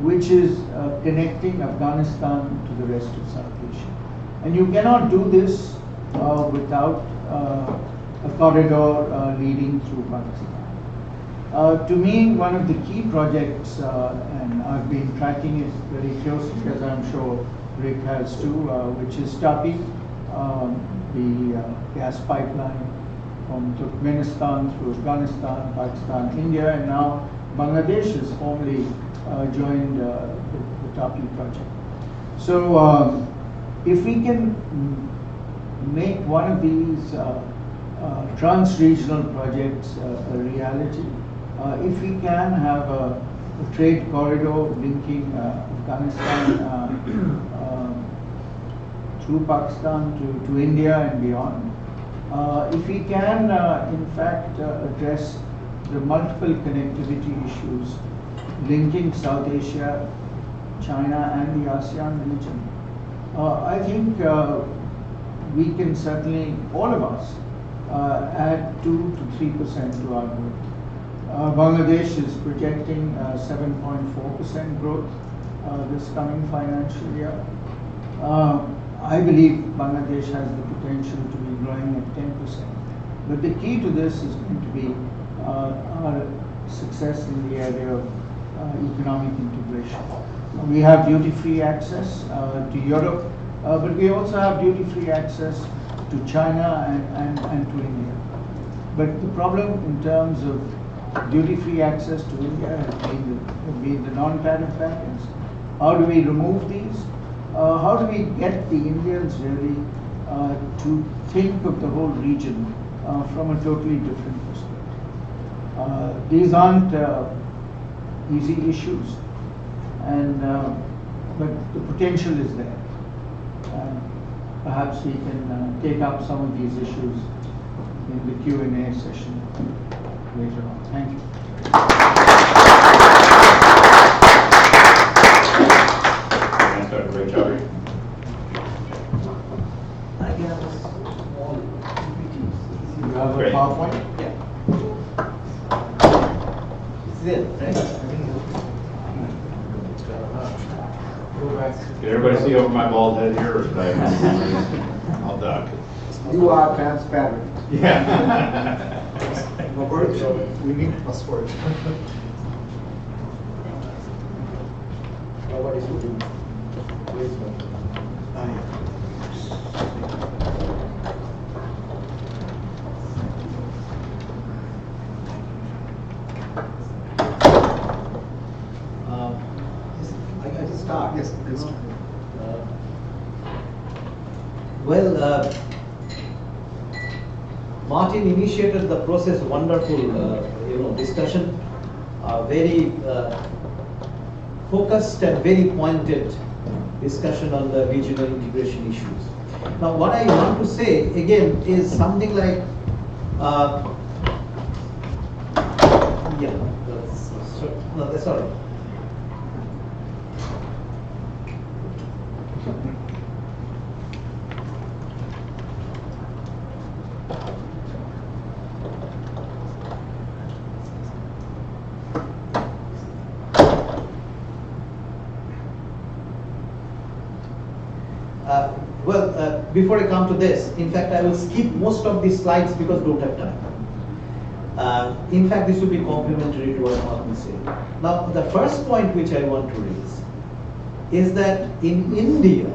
which is connecting Afghanistan to the rest of South Asia. And you cannot do this without a corridor leading through Pakistan. To me, one of the key projects, and I've been tracking it very closely, as I'm sure Rick has too, which is TAPI, the gas pipeline from Turkmenistan through Afghanistan, Pakistan, India, and now Bangladesh has formally joined the TAPI project. So if we can make one of these trans-regional projects a reality, if we can have a trade corridor linking Afghanistan through Pakistan to India and beyond, if we can in fact address the multiple connectivity issues linking South Asia, China and the ASEAN region, I think we can certainly, all of us, add 2 to 3% to our growth. Bangladesh is projecting 7.4% growth this coming financial year. I believe Bangladesh has the potential to be growing at 10%. But the key to this is going to be our success in the area of economic integration. We have duty-free access to Europe, but we also have duty-free access to China and to India. But the problem in terms of duty-free access to India has been the non-tariff barriers. How do we remove these? How do we get the Indians really to think of the whole region from a totally different perspective? These aren't easy issues, and but the potential is there. Perhaps we can take up some of these issues in the Q&A session later on. Thank you. Dr. Ray Chowdhury. I have a small PPT. You have a Great. PowerPoint? Yeah. It's there, right? Did everybody see over my bald head here, or did I? I'll duck. You are transparent. Yeah. We need password. Nobody's looking. I can start. Yes, please start. Well, Martin initiated the process, wonderful, discussion, very focused and very pointed discussion on the regional integration issues. Now, what I want to say again is something like, that's all right. Before I come to this, in fact, I will skip most of these slides because we don't have time. In fact, this will be complementary to what Martin said. Now, the first point which I want to raise is that in India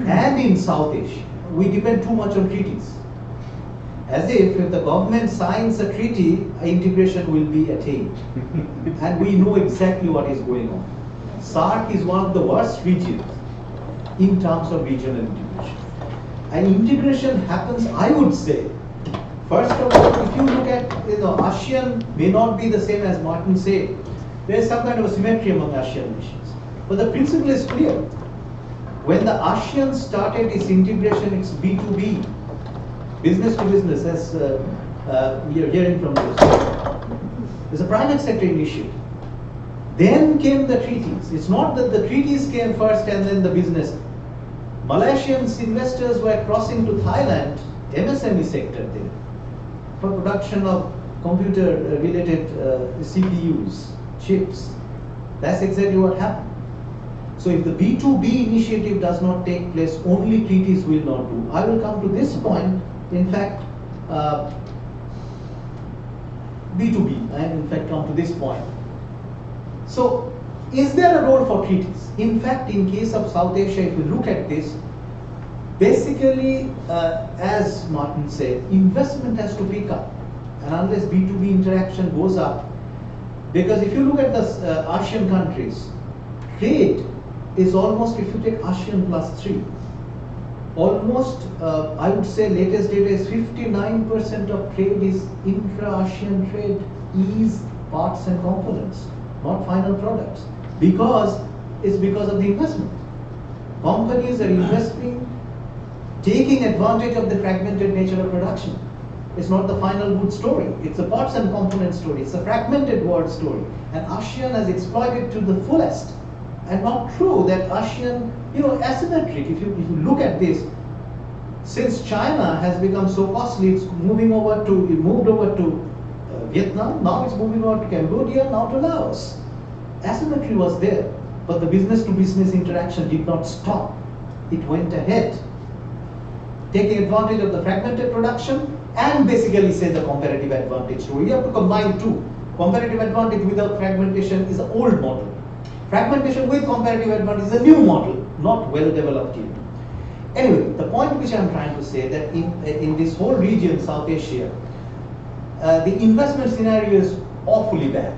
and in South Asia, we depend too much on treaties. As if the government signs a treaty, integration will be attained. And we know exactly what is going on. SAARC is one of the worst regions in terms of regional integration. And integration happens, I would say, first of all, if you look at, ASEAN may not be the same as Martin said. There is some kind of a symmetry among ASEAN nations. But the principle is clear. When the ASEAN started its integration, it's B2B, business to business, as we are hearing from this. It's a private sector initiative. Then came the treaties. It's not that the treaties came first and then the business. Malaysian investors were crossing to Thailand, MSME sector there, for production of computer-related CPUs, chips. That's exactly what happened. So if the B2B initiative does not take place, only treaties will not do. I will come to this point. In fact, B2B, I in fact come to this point. So, is there a role for treaties? In fact, in case of South Asia, if we look at this, basically, as Martin said, investment has to pick up. And unless B2B interaction goes up, because if you look at the ASEAN countries, trade is almost, if you take ASEAN plus 3, almost, I would say latest data is 59% of trade is intra-ASEAN trade, is parts and components, not final products, because it's because of the investment. Companies are investing, taking advantage of the fragmented nature of production. It's not the final good story. It's a parts and components story. It's a fragmented world story. And ASEAN has exploited to the fullest. And not true that ASEAN, asymmetric. If you look at this, since China has become so costly, it moved over to Vietnam, now it's moving over to Cambodia, now to Laos. Asymmetry was there, but the business-to-business interaction did not stop. It went ahead, taking advantage of the fragmented production and basically say the comparative advantage. So we have to combine two. Comparative advantage without fragmentation is an old model. Fragmentation with comparative advantage is a new model, not well developed yet. Anyway, the point which I'm trying to say that in this whole region, South Asia, the investment scenario is awfully bad.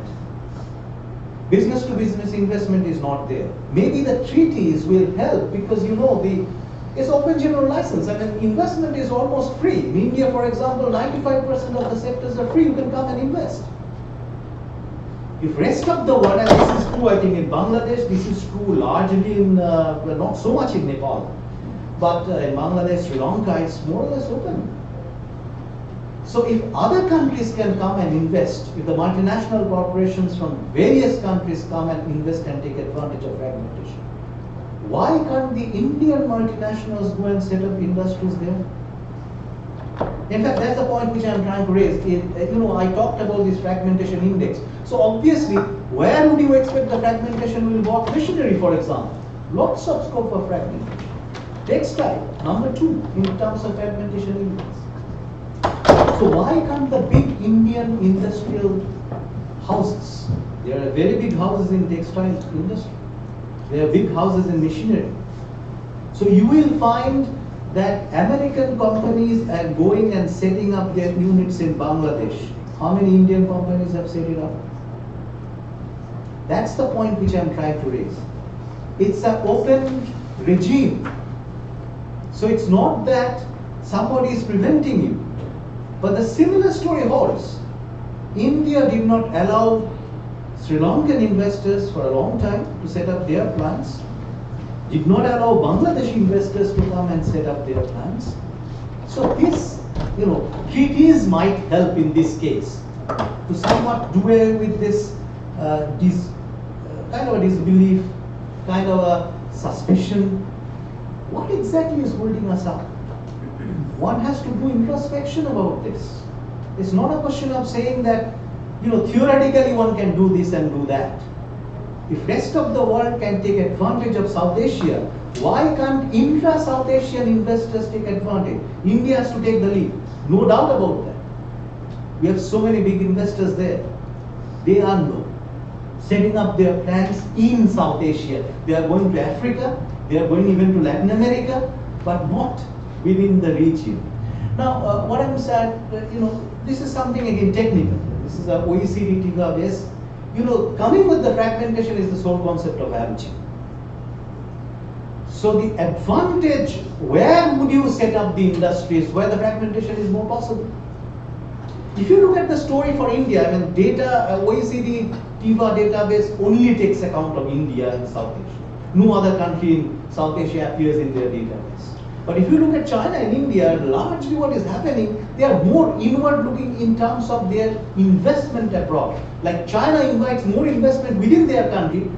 Business to business investment is not there. Maybe the treaties will help because it's open general license. I mean, investment is almost free. In India, for example, 95% of the sectors are free. You can come and invest. If rest of the world, and this is true, I think in Bangladesh, this is true largely in, not so much in Nepal, but in Bangladesh, Sri Lanka, it's more or less open. So if other countries can come and invest, if the multinational corporations from various countries come and invest and take advantage of fragmentation, why can't the Indian multinationals go and set up industries there? In fact, that's the point which I'm trying to raise. I talked about this fragmentation index. So obviously, where would you expect the fragmentation will work? Machinery, for example. Lots of scope for fragmentation. Textile, number 2 in terms of fragmentation index. So why can't the big Indian industrial houses, there are very big houses in textile industry, there are big houses in machinery. So you will find that American companies are going and setting up their units in Bangladesh. How many Indian companies have set it up? That's the point which I'm trying to raise. It's an open regime. So it's not that somebody is preventing you. But the similar story holds. India did not allow Sri Lankan investors for a long time to set up their plants, did not allow Bangladeshi investors to come and set up their plants. So this, treaties might help in this case to somewhat do away with this kind of a disbelief, kind of a suspicion. What exactly is holding us up? One has to do introspection about this. It's not a question of saying that, theoretically one can do this and do that. If rest of the world can take advantage of South Asia, why can't intra-South Asian investors take advantage? India has to take the lead, no doubt about that. We have so many big investors there. They are setting up their plants in South Asia. They are going to Africa, they are going even to Latin America, but not within the region. Now, what I'm saying, this is something again technical. This is a OECD TIGA base. Coming with the fragmentation is the sole concept of value chain. So the advantage, where would you set up the industries where the fragmentation is more possible? If you look at the story for India, data, OECD TIVA database only takes account of India and South Asia. No other country in South Asia appears in their database. But if you look at China and India, largely what is happening, they are more inward looking in terms of their investment abroad. Like China invites more investment within their country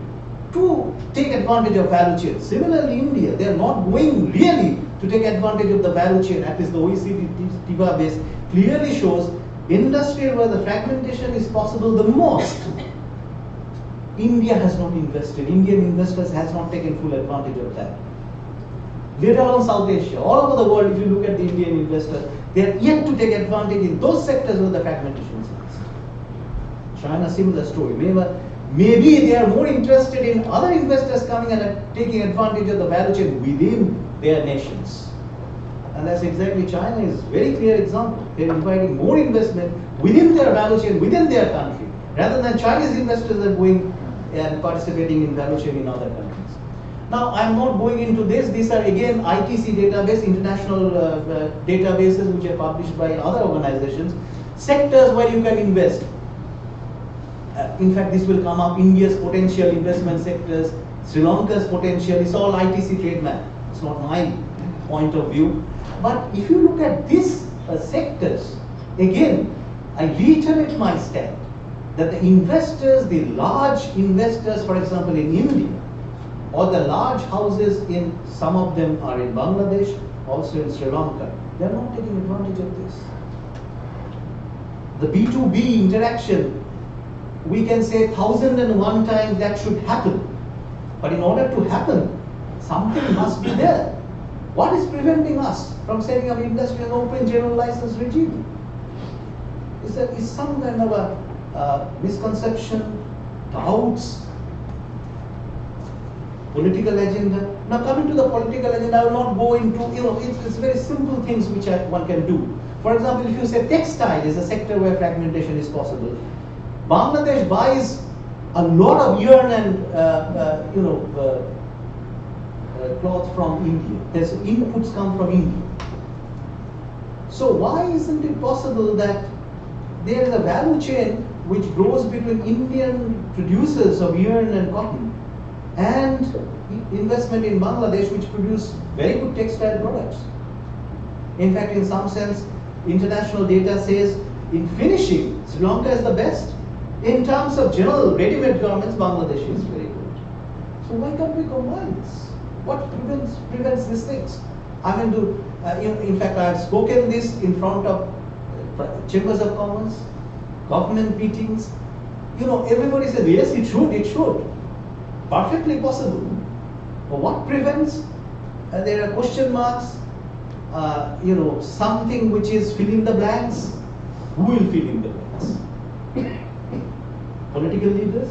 to take advantage of value chain. Similarly, India, they are not going really to take advantage of the value chain. At least the OECD TIVA base clearly shows industry where the fragmentation is possible the most. India has not invested. Indian investors has not taken full advantage of that. Let alone South Asia. All over the world, if you look at the Indian investors, they are yet to take advantage in those sectors where the fragmentation is concerned. China, similar story. Maybe they are more interested in other investors coming and taking advantage of the value chain within their nations. And that's exactly China is very clear example. They're inviting more investment within their value chain, within their country, rather than Chinese investors are going and participating in value chain in other countries. Now, I'm not going into this. These are again ITC database, international databases which are published by other organizations. Sectors where you can invest. In fact, this will come up, India's potential investment sectors, Sri Lanka's potential, it's all ITC trade map. It's not my point of view. But if you look at these sectors, again, I reiterate my stand that the investors, the large investors, for example, in India, or the large houses in, some of them are in Bangladesh, also in Sri Lanka, they are not taking advantage of this. The B2B interaction, we can say 1,001 times that should happen. But in order to happen, something must be there. What is preventing us from setting up industry and open general license regime? Is some kind of a misconception, doubts, political agenda. Now coming to the political agenda, I will not go into, it's very simple things which one can do. For example, if you say textile is a sector where fragmentation is possible, Bangladesh buys a lot of yarn and cloth from India. There's inputs come from India. So why isn't it possible that there is a value chain which grows between Indian producers of yarn and cotton and investment in Bangladesh which produce very good textile products? In fact, in some sense, international data says in finishing, Sri Lanka is the best. In terms of general ready-made garments, Bangladesh is very good. So why can't we combine this? What prevents these things? In fact, I have spoken this in front of chambers of commerce, government meetings. Everybody says, yes, it should. Perfectly possible. But what prevents? There are question marks, something which is fill in the blanks. Who will fill in the blanks? Political leaders.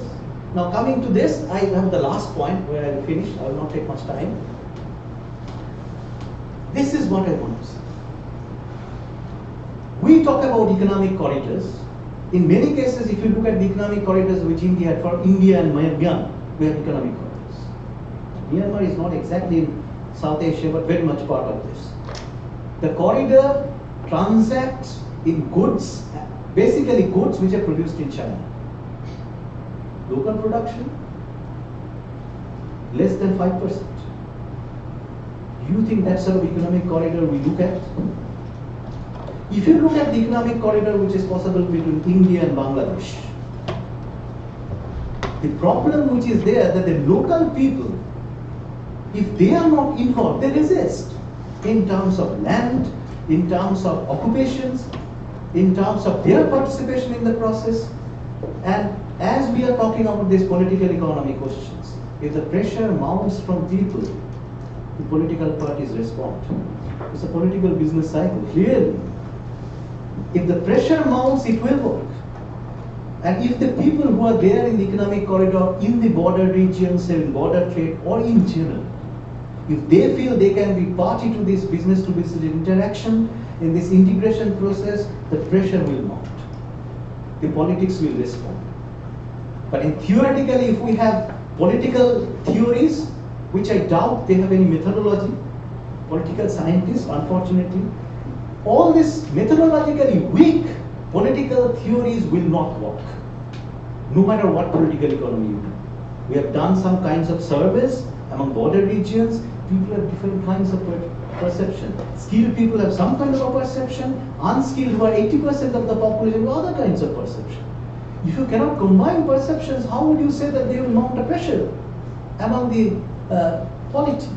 Now coming to this, I have the last point where I will finish. I will not take much time. This is what I want to say. We talk about economic corridors. In many cases, if you look at the economic corridors which India had for India and Myanmar, we have economic corridors. Myanmar is not exactly in South Asia, but very much part of this. The corridor transacts in goods, basically goods which are produced in China. Local production, less than 5%. Do you think that sort of economic corridor we look at? If you look at the economic corridor which is possible between India and Bangladesh, the problem which is there that the local people, if they are not involved, they resist in terms of land, in terms of occupations, in terms of their participation in the process. And as we are talking about these political economy questions, if the pressure mounts from people, the political parties respond. It's a political business cycle, clearly. If the pressure mounts, it will work. And if the people who are there in the economic corridor, in the border regions, in border trade, or in general, if they feel they can be party to this business to business interaction, in this integration process, the pressure will mount. The politics will respond. But theoretically, if we have political theories, which I doubt they have any methodology, political scientists, unfortunately, all these methodologically weak political theories will not work, no matter what political economy you do. We have done some kinds of surveys among border regions. People have different kinds of perception. Skilled people have some kind of a perception. Unskilled, who are 80% of the population, have other kinds of perception. If you cannot combine perceptions, how would you say that they will mount a pressure among the polity,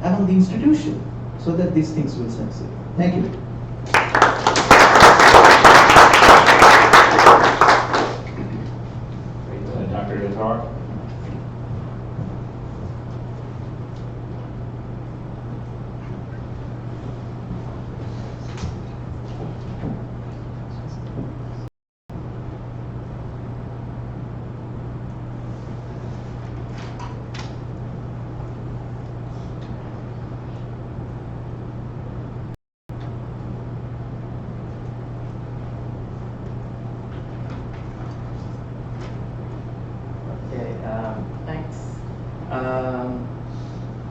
among the institution, so that these things will succeed? Thank you. Dr. Yatar? Thanks.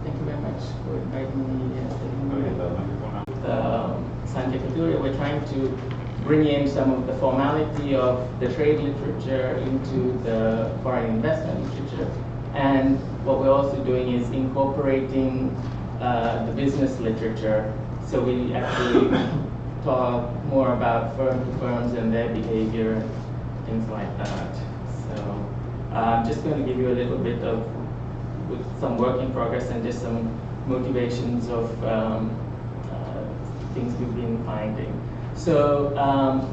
Thank you very much for inviting me. Sanjay Kathuri, we're trying to bring in some of the formality of the trade literature into the foreign investment literature. And what we're also doing is incorporating the business literature. So we actually talk more about firm to firms and their behavior, things like that. So I'm just going to give you a little bit of with some work in progress and just some motivations of things we've been finding. So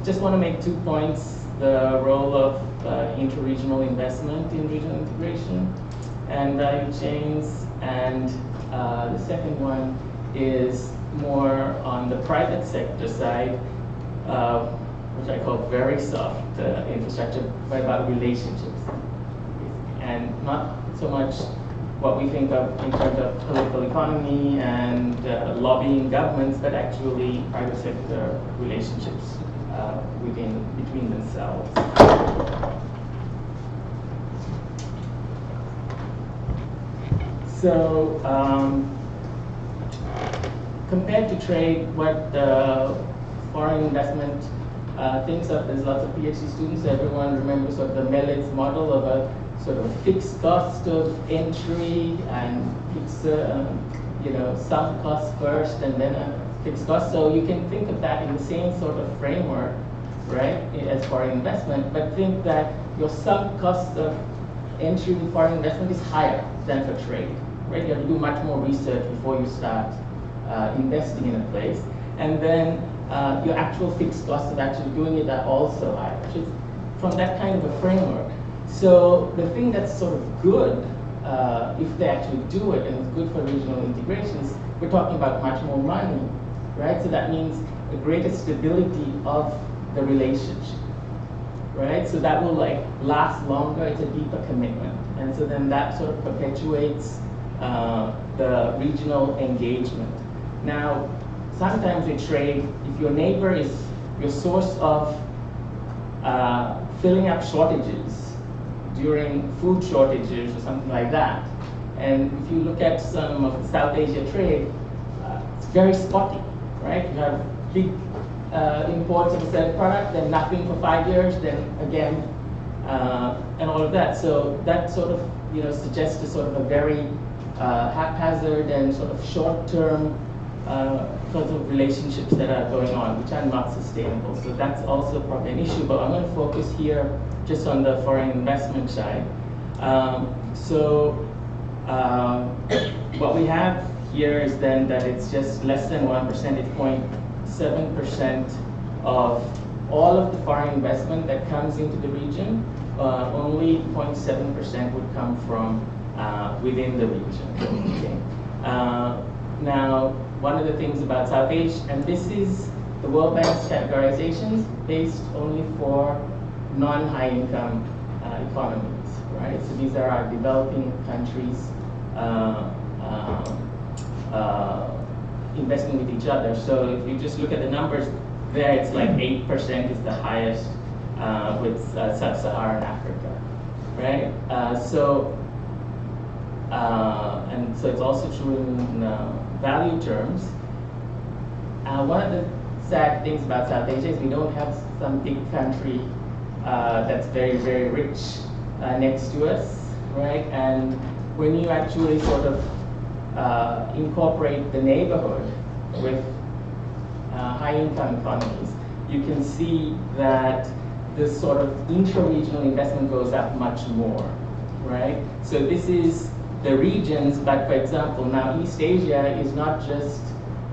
just want to make 2 points: the role of inter-regional investment in regional integration and value chains, and the second one is more on the private sector side, which I call very soft infrastructure, but about relationships. And not so much what we think of in terms of political economy and lobbying governments, but actually private sector relationships between themselves. So compared to trade, what foreign investment thinks of, there's lots of PhD students, everyone remembers sort of the Melitz model of a sort of fixed cost of entry and fixed, sunk cost first and then a fixed cost. So you can think of that in the same sort of framework, right, as foreign investment, but think that your sunk cost of entry in foreign investment is higher than for trade, right? You have to do much more research before you start investing in a place. And then your actual fixed costs of actually doing it are also higher, which is from that kind of a framework. So the thing that's sort of good, if they actually do it, and it's good for regional integrations, we're talking about much more money, right? So that means a greater stability of the relationship, right? So that will like last longer, it's a deeper commitment. And so then that sort of perpetuates the regional engagement. Now, sometimes we trade, if your neighbor is your source of filling up shortages, during food shortages or something like that. And if you look at some of the South Asia trade, it's very spotty, right? You have big imports of a certain product, then nothing for 5 years, then again and all of that. So that sort of suggests a sort of a very haphazard and sort of short-term sorts of relationships that are going on, which are not sustainable. So that's also probably an issue, but I'm going to focus here just on the foreign investment side. What we have here is then that it's just less than 1 percentage point, 7% of all of the foreign investment that comes into the region. Only 0.7% would come from within the region. Okay. Now, one of the things about South Asia, and this is the World Bank's categorizations based only for non-high income economies, right? So these are our developing countries investing with each other. So if you just look at the numbers there, it's like 8% is the highest with sub-Saharan Africa, right? And so it's also true in value terms. One of the sad things about South Asia is we don't have some big country that's very, very rich next to us, right? And when you actually sort of incorporate the neighborhood with high-income economies, you can see that this sort of intra-regional investment goes up much more, right? So this is the regions, but for example, now East Asia is not just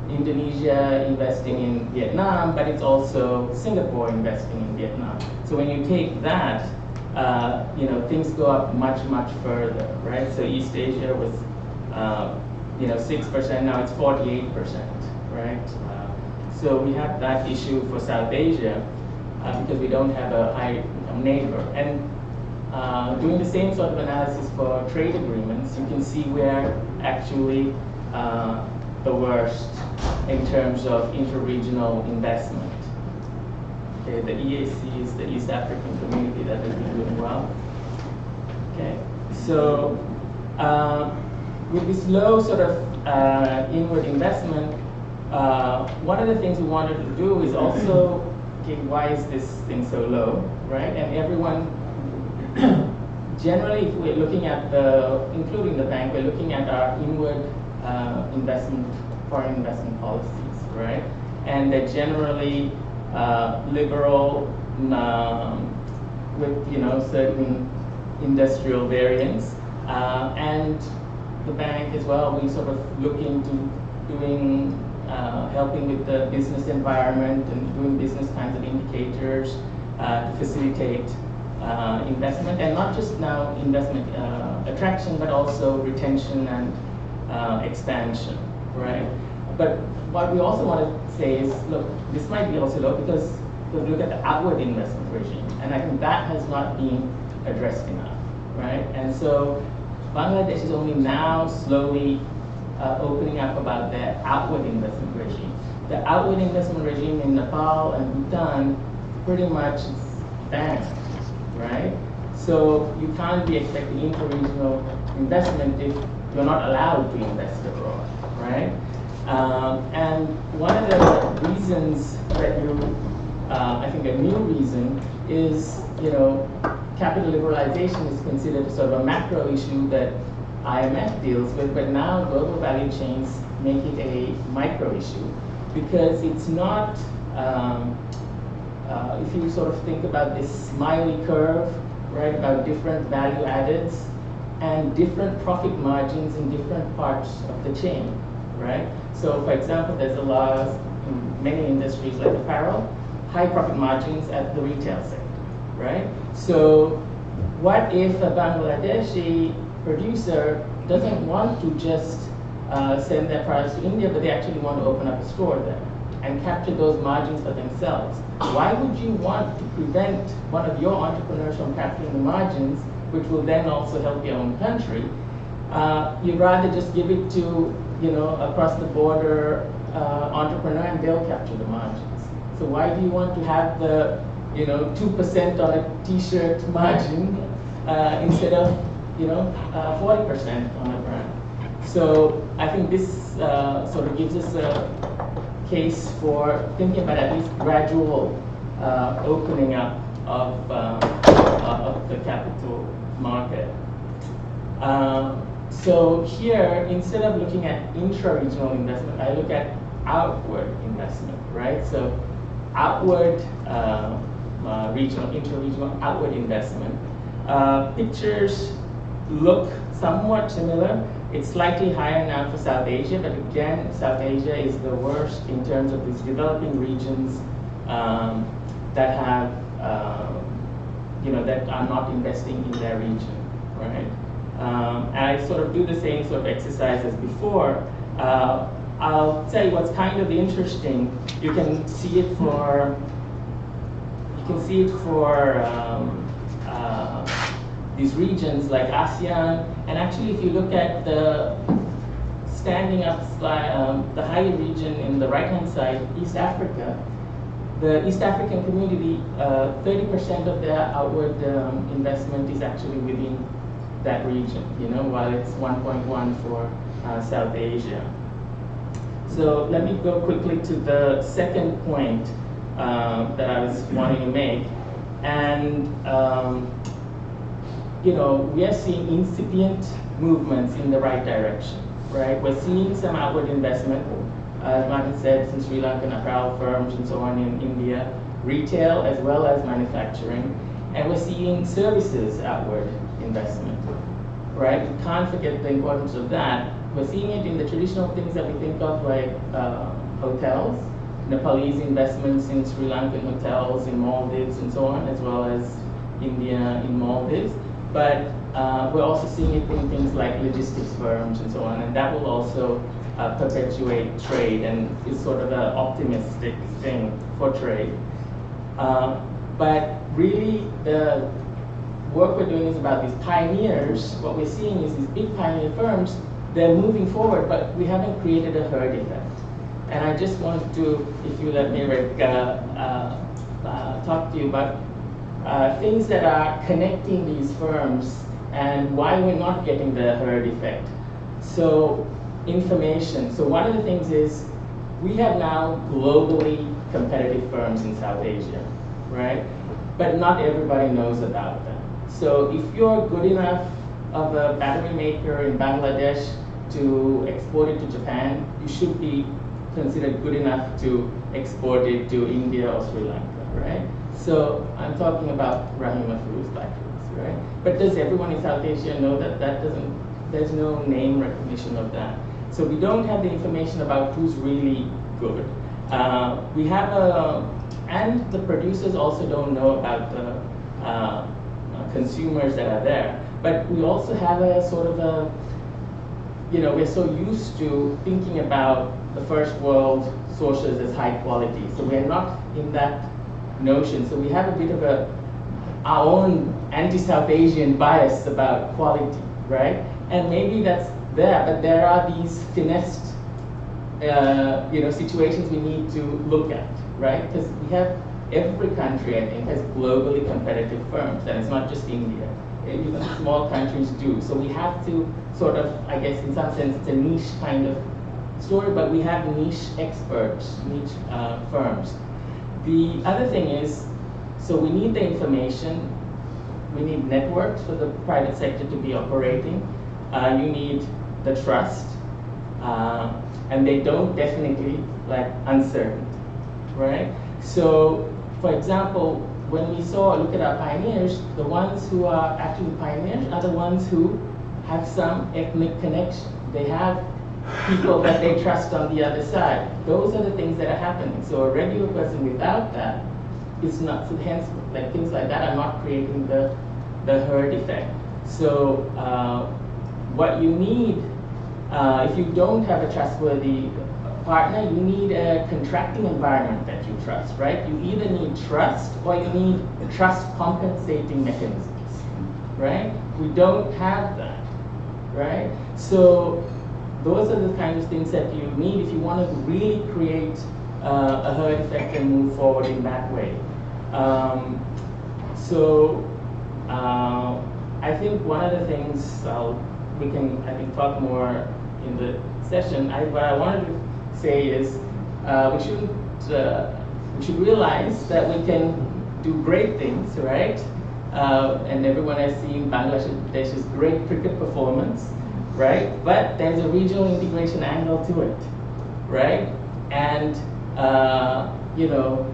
Indonesia investing in Vietnam, but it's also Singapore investing in Vietnam. So when you take that, things go up much, much further, right? So East Asia was, 6%, now it's 48%, right? So we have that issue for South Asia because we don't have a high neighbor. And doing the same sort of analysis for trade agreements, you can see where actually the worst in terms of interregional investment. Okay, the EAC is the East African Community that has been doing well. Okay, so with this low sort of inward investment, one of the things we wanted to do is also, okay, why is this thing so low, right? And everyone, generally, if we're looking at including the bank, we're looking at our inward foreign investment policies, right? And they're generally liberal with certain industrial variants, and the bank as well. We sort of look into doing helping with the business environment and doing business kinds of indicators to facilitate investment, and not just now investment attraction, but also retention and expansion, right? But what we also want to say is, look, this might be also low because we look at the outward investment regime, and I think that has not been addressed enough, right? And so Bangladesh is only now slowly opening up about their outward investment regime. The outward investment regime in Nepal and Bhutan pretty much is banned, right? So you can't be expecting interregional investment if you're not allowed to invest abroad, right? And one of the reasons that I think a new reason is, capital liberalization is considered sort of a macro issue that IMF deals with, but now global value chains make it a micro issue because it's not, if you sort of think about this smiley curve, right, about different value addeds and different profit margins in different parts of the chain, right? So for example, there's a lot in many industries like apparel, high profit margins at the retail sector, right? So what if a Bangladeshi producer doesn't want to just send their products to India, but they actually want to open up a store there and capture those margins for themselves? Why would you want to prevent one of your entrepreneurs from capturing the margins, which will then also help your own country? You'd rather just give it to, across the border entrepreneur and they'll capture the margins. So why do you want to have the, 2% on a t-shirt margin instead of, 40% on a brand? So I think this sort of gives us a case for thinking about at least gradual opening up of of the capital market. So here, instead of looking at intra-regional investment, I look at outward investment, right? So outward regional, intra-regional, outward investment. Pictures look somewhat similar. It's slightly higher now for South Asia, but again, South Asia is the worst in terms of these developing regions that have, that are not investing in their region, right? And I sort of do the same sort of exercise as before. I'll tell you what's kind of interesting. You can see it for these regions like ASEAN, and actually if you look at the standing up slide, the higher region in the right-hand side, East Africa, the East African community, 30% of their outward investment is actually within that region, while it's 1.1 for South Asia. So let me go quickly to the second point that I was wanting to make. And, we are seeing incipient movements in the right direction, right? We're seeing some outward investment, as Martin said, some Sri Lankan apparel firms and so on in India, retail as well as manufacturing. And we're seeing services outward investment, right? We can't forget the importance of that. We're seeing it in the traditional things that we think of, like hotels, Nepalese investments in Sri Lankan hotels, in Maldives and so on, as well as India in Maldives. But we're also seeing it in things like logistics firms and so on, and that will also perpetuate trade and is sort of an optimistic thing for trade. But really, the work we're doing is about these pioneers. What we're seeing is these big pioneer firms, they're moving forward, but we haven't created a herd effect. And I just want to, if you let me, Rick, talk to you about things that are connecting these firms and why we're not getting the herd effect. So information. So one of the things is we have now globally competitive firms in South Asia, right? But not everybody knows about them. So if you're good enough of a battery maker in Bangladesh to export it to Japan, you should be considered good enough to export it to India or Sri Lanka, right? So I'm talking about Rahima Furu's batteries, right? But does everyone in South Asia know that there's no name recognition of that. So we don't have the information about who's really good. We have and the producers also don't know about the consumers that are there. But we also have a sort of a, we're so used to thinking about the first world sources as high quality. So we're not in that notion. So we have a bit of our own anti-South Asian bias about quality, right? And maybe that's there, but there are these finessed, situations we need to look at, right? Because we have, every country, I think, has globally competitive firms, and it's not just India. Even small countries do. So we have to sort of, I guess, in some sense, it's a niche kind of story, but we have niche experts, niche firms. The other thing is, so we need the information, we need networks for the private sector to be operating, you need the trust, and they don't definitely like uncertainty, right? So, for example, when we look at our pioneers, the ones who are actually pioneers are the ones who have some ethnic connection. They have people that they trust on the other side. Those are the things that are happening. So a regular person without that is not, so hence, like things like that are not creating the herd effect. So what you need, if you don't have a trustworthy partner, you need a contracting environment that you trust, right? You either need trust or you need trust compensating mechanisms, right? We don't have that, right? So those are the kinds of things that you need if you want to really create a herd effect and move forward in that way. I think one of the things we can talk more in the session. What I wanted to say is we should realize that we can do great things, right? and everyone has seen Bangladesh's great cricket performance, right? But there's a regional integration angle to it, right? And you know,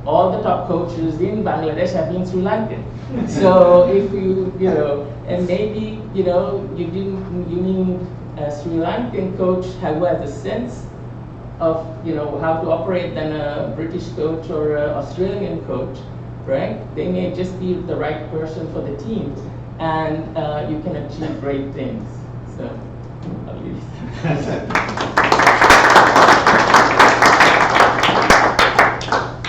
all the top coaches in Bangladesh have been Sri Lankan. So if you know, and maybe you know, you mean a Sri Lankan coach who has a sense of you know how to operate than a British coach or an Australian coach, right? They may just be the right person for the team, and you can achieve great things. So I'll leave it.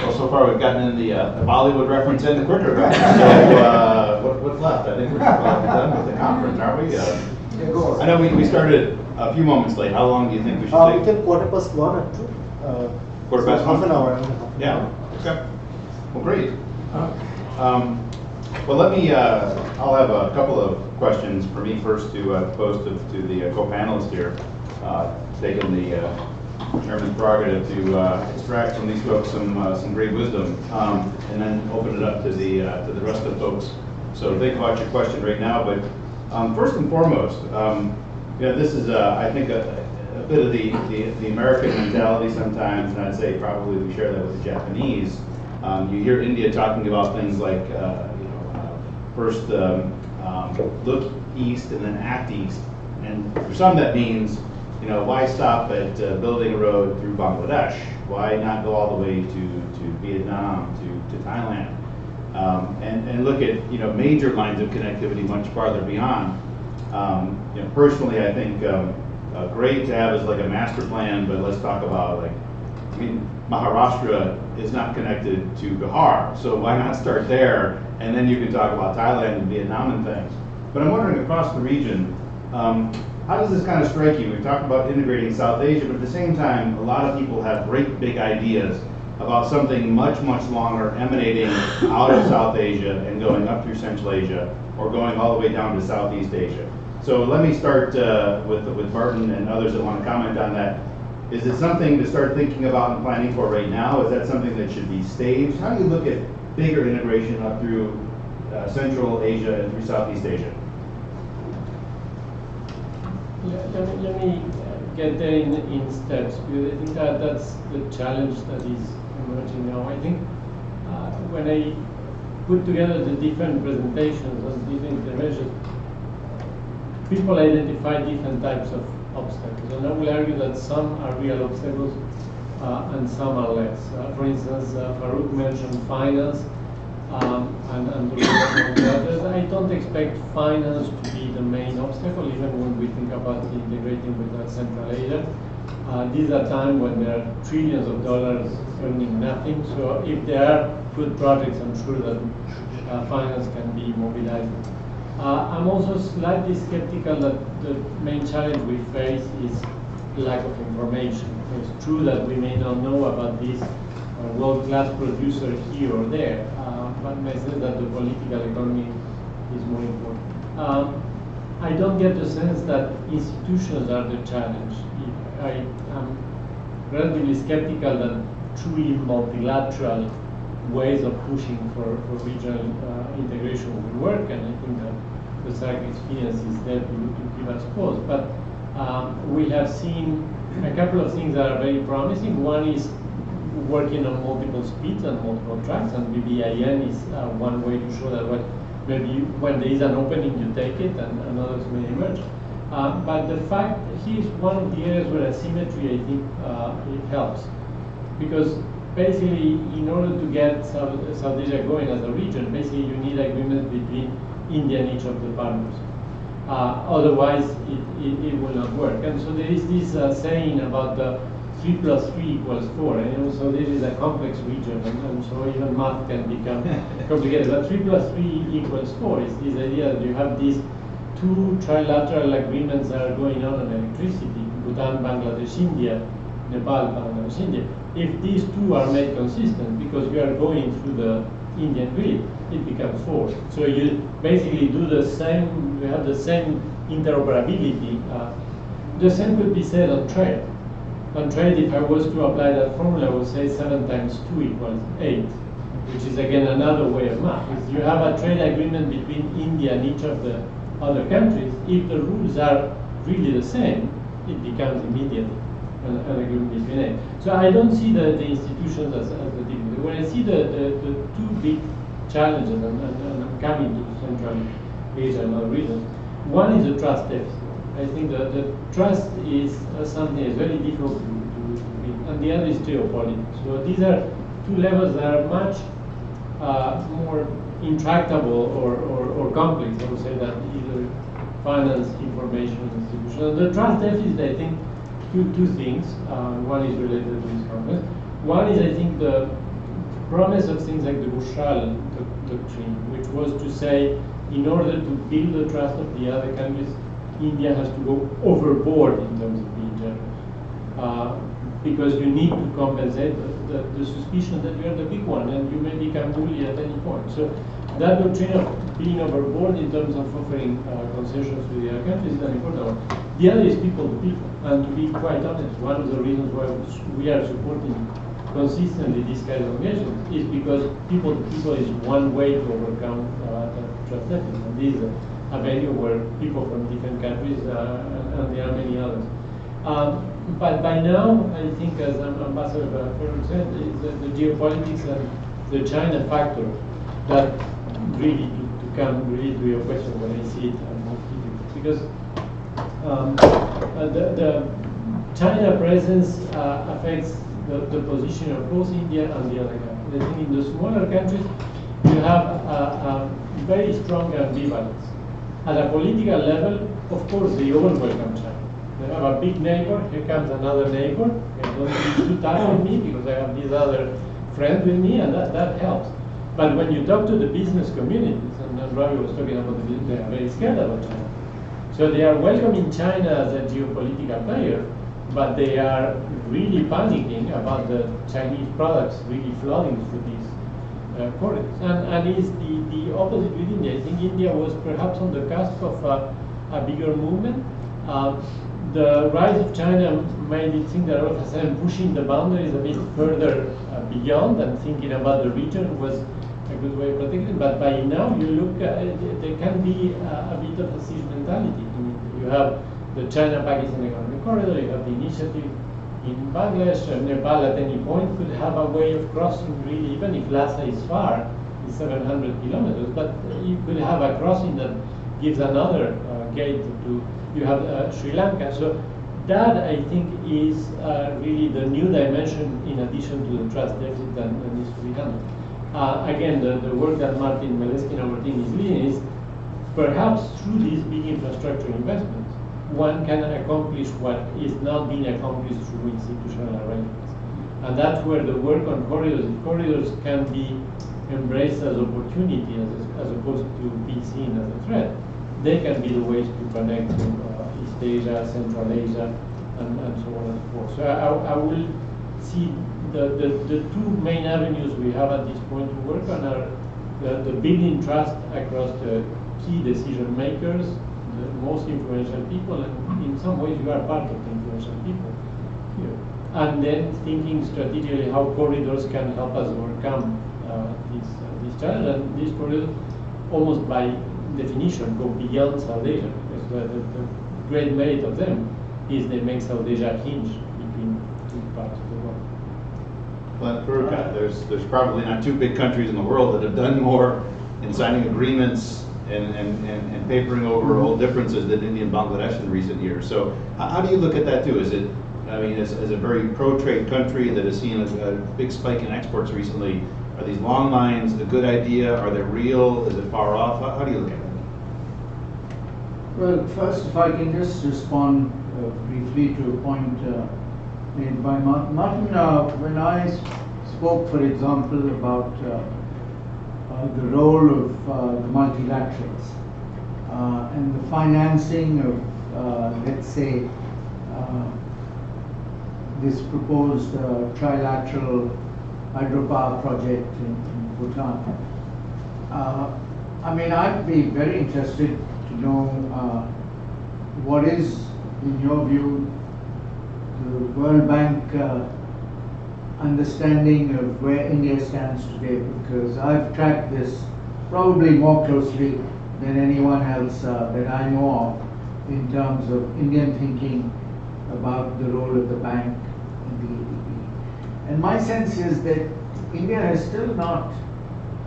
Well, so far we've gotten in the Bollywood reference and the cricket reference. So what's left? I think we're done with the conference, aren't we? I know we started a few moments late. How long do you think we should take? We can 1:15 or 2. Quarter past half one? an hour. Yeah, okay. Well, great. Well, let me, I'll have a couple of questions for me first to pose to the co-panelists here, taking the chairman's prerogative to extract from these folks some great wisdom, and then open it up to the rest of the folks. So think about your question right now, but first and foremost, you know, this is, I think, a bit of the American mentality sometimes, and I'd say probably we share that with the Japanese. You hear India talking about things like, you know, first look east and then act east. And for some that means, you know, why stop at building a road through Bangladesh? Why not go all the way to Vietnam, to Thailand? And look at, you know, major lines of connectivity much farther beyond. You know, personally, I think great to have is like a master plan, but let's talk about like, I mean, Maharashtra is not connected to Bihar, so why not start there, and then you can talk about Thailand and Vietnam and things. But I'm wondering across the region, how does this kind of strike you? We've talked about integrating South Asia, but at the same time, a lot of people have great big ideas about something much, much longer emanating out of South Asia and going up through Central Asia, or going all the way down to Southeast Asia. So let me start with Martin and others that want to comment on that. Is it something to start thinking about and planning for right now? Is that something that should be staged? How do you look at bigger integration up through Central Asia and through Southeast Asia? Let me get there in steps, because I think that's the challenge that is emerging now. I think when I put together the different presentations and different interventions, people identify different types of obstacles, and I will argue that some are real obstacles and some are less. For instance, Farouk mentioned finance and the others. I don't expect finance to be the main obstacle, even when we think about integrating with Central Asia. These are times when there are trillions of dollars earning nothing, so if there are good projects, I'm sure that finance can be mobilized. I'm also slightly skeptical that the main challenge we face is lack of information. It's true that we may not know about this world-class producer here or there, but I say that the political economy is more important. I don't get the sense that institutions are the challenge. I am relatively skeptical that truly multilateral ways of pushing for regional integration will work, and I think that the SAC experience is there to give us pause. But we have seen a couple of things that are very promising. One is working on multiple speeds and multiple tracks, and BBIN is one way to show that maybe when there is an opening, you take it, and others may emerge. But the fact, here's one of the areas where asymmetry, I think, it helps. Because basically, in order to get South Asia going as a region, basically you need agreement between India and each of the partners. Otherwise, it will not work. And so there is this saying about the 3 + 3 = 4. And so this is a complex region, and so even math can become complicated. But 3 + 3 = 4 is this idea that you have these two trilateral agreements that are going on electricity: Bhutan, Bangladesh, India, Nepal, Bangladesh, India. If these two are made consistent, because we are going through the Indian grid, it becomes 4. So you basically do the same, you have the same interoperability. The same could be said on trade. On trade, if I was to apply that formula, I would say 7 × 2 = 8. which is again another way of math. If you have a trade agreement between India and each of the other countries, if the rules are really the same, it becomes immediately an agreement between it. So I don't see the institutions as the difficulty. When I see the two big challenges, and I'm coming to Central Asia and other regions, one is the trust deficit. I think the trust is something that's very difficult to beat, and the other is geopolitics. So these are two levels that are much more intractable or complex, I would say, than either finance, information, institution. The trust deficit, I think, two things. One is related to this context. One is, I think, the promise of things like the Bushral doctrine, which was to say, in order to build the trust of the other countries, India has to go overboard in terms of being generous. Because you need to compensate the suspicion that you are the big one and you may become bully at any point. So that doctrine of being overboard in terms of offering concessions to the other countries is an important one. The other is people to people. And to be quite honest, one of the reasons why we are supporting consistently this kind of measures is because people to people is one way to overcome trust deficit. And this is a venue where people from different countries, and there are many others. But by now, I think, as Ambassador Ferrer said, is the geopolitics and the China factor that really, to come really to your question when I see it, are most difficult. Because the China presence affects the position of both India and the other countries. I think in the smaller countries, you have a very strong ambivalence. At a political level, of course, they all welcome China. They have a big neighbor, here comes another neighbor. They don't be too tough with me because I have this other friend with me, and that helps. But when you talk to the business communities, and Ravi was talking about the business, they are very scared about China. So they are welcoming China as a geopolitical player, but they are really panicking about the Chinese products really flooding through these corridors. And it's the opposite with India. I think India was perhaps on the cusp of a bigger movement. The rise of China made it think that all of a sudden pushing the boundaries a bit further beyond and thinking about the region was a good way of protecting it. But by now, you look, there can be a bit of a siege mentality. I mean, you have the China-Pakistan Economic Corridor, you have the initiative in Bangladesh, and Nepal at any point could have a way of crossing, really, even if Lhasa is far, it's 700 kilometers, but you could have a crossing that gives another gate to, you have Sri Lanka. So that, I think, is really the new dimension in addition to the trust deficit that needs to be handled. Again, the work that Martin Melesky and our team is leading is perhaps through these big infrastructure investments, one can accomplish what is not being accomplished through institutional arrangements. And that's where the work on corridors, if corridors can be embraced as opportunity as opposed to be seen as a threat, they can be the ways to connect to East Asia, Central Asia, and so on and so forth. So I will see the two main avenues we have at this point to work on are the building trust across the key decision makers, the most influential people, and in some ways you are part of the influential people here. And then thinking strategically how corridors can help us overcome this challenge. And these corridors, almost by definition, go beyond South Asia, because the great merit of them is they make South Asia a hinge between two parts of the world. Well, Farooq, there's probably not two big countries in the world that have done more in signing agreements and papering over old differences than India and Bangladesh in recent years. So how do you look at that too? Is it, I mean, as a very pro-trade country that has seen a big spike in exports recently, are these long lines a good idea? Are they real? Is it far off? How do you look at it? Well, first, if I can just respond briefly to a point made by Martin. When I spoke, for example, about the role of the multilaterals and the financing of, let's say, this proposed trilateral hydropower project in Bhutan. I mean, I'd be very interested to know what is, in your view, the World Bank understanding of where India stands today, because I've tracked this probably more closely than anyone else that I know of in terms of Indian thinking about the role of the bank in the ADB. And my sense is that India has still not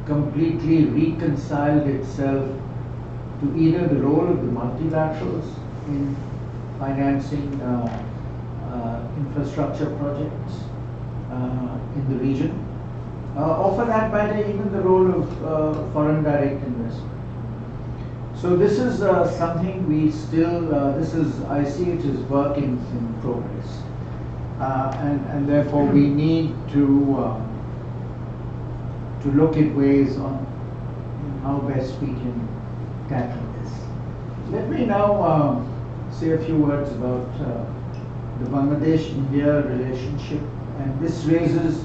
completely reconciled itself to either the role of the multilaterals in financing infrastructure projects in the region, or for that matter, even the role of foreign direct investment. So this is something we still, I see it as work in progress. And therefore we need to look at ways on how best we can tackle this. Let me now say a few words about the Bangladesh-India relationship, and this raises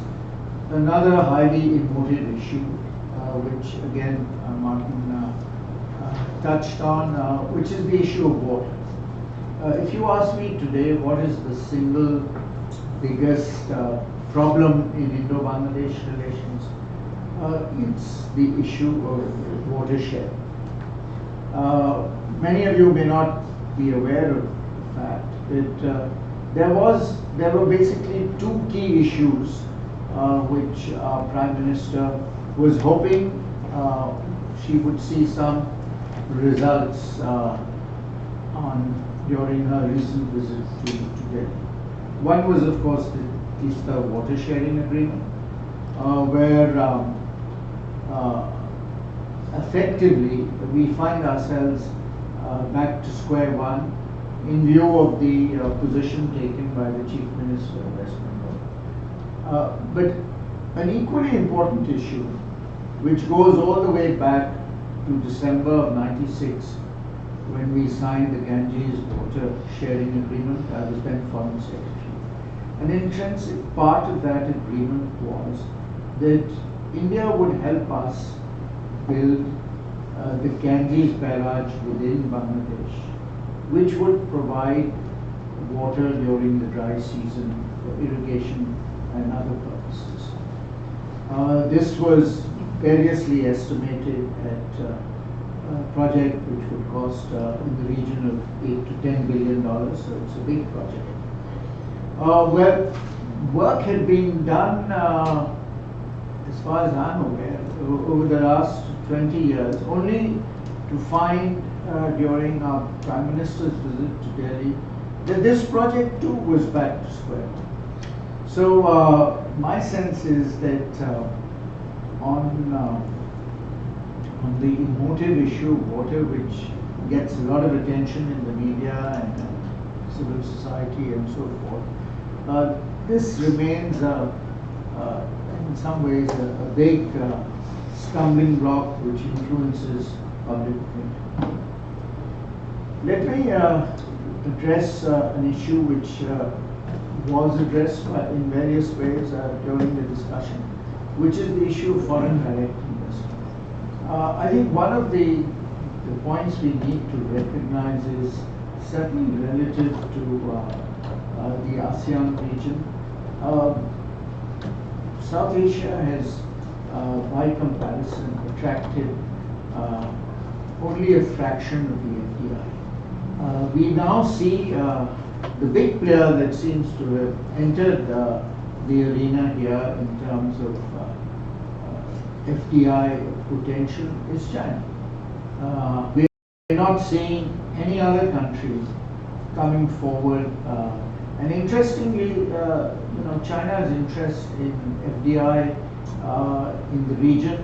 another highly emotive issue, which again Martin touched on, which is the issue of water. If you ask me today what is the single biggest problem in Indo-Bangladesh relations, it's the issue of watershed. Many of you may not be aware of the fact that there were basically two key issues which our Prime Minister was hoping she would see some results on during her recent visit to Delhi. One was, of course, the Tista water sharing agreement, where effectively we find ourselves back to square one in view of the position taken by the Chief Minister of West Bengal. But an equally important issue, which goes all the way back to December of '96, when we signed the Ganges water sharing agreement. I was then Foreign Secretary. An intrinsic part of that agreement was that India would help us build the Ganges barrage within Bangladesh, which would provide water during the dry season for irrigation and other purposes. This was variously estimated at a project which would cost in the region of $8 to $10 billion, so it's a big project. Well, work had been done, as far as I'm aware, over the last 20 years, only to find during our Prime Minister's visit to Delhi that this project too was back to square one. So my sense is that on the emotive issue of water, which gets a lot of attention in the media and civil society and so forth, this remains in some ways a big stumbling block which influences public opinion. Let me address an issue which was addressed in various ways during the discussion, which is the issue of foreign direct investment. I think one of the points we need to recognize is certainly relative to the ASEAN region. South Asia has, by comparison, attracted only a fraction of the FDI. We now see the big player that seems to have entered the arena here in terms of FDI potential is China. We're not seeing any other countries coming forward. And interestingly, China's interest in FDI in the region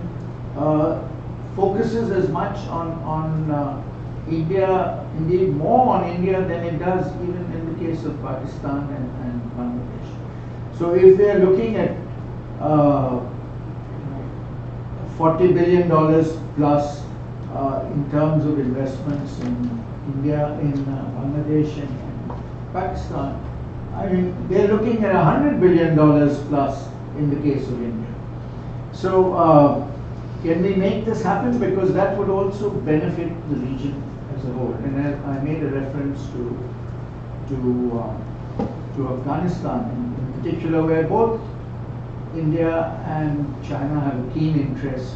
focuses as much on India, indeed more on India than it does even in the case of Pakistan and Bangladesh. So if they're looking at $40 billion plus in terms of investments in India, in Bangladesh and Pakistan, I mean, they're looking at $100 billion plus in the case of India. So can we make this happen? Because that would also benefit the region as a whole. And I made a reference to Afghanistan in particular, where both India and China have a keen interest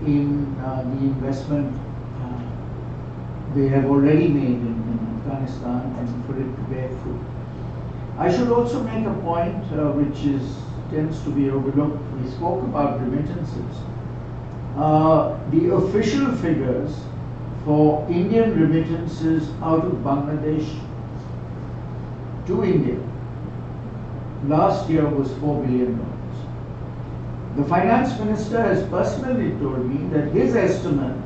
in the investment they have already made in Afghanistan and for it to bear fruit. I should also make a point which tends to be overlooked. We spoke about remittances. The official figures for Indian remittances out of Bangladesh to India last year was $4 billion. The finance minister has personally told me that his estimate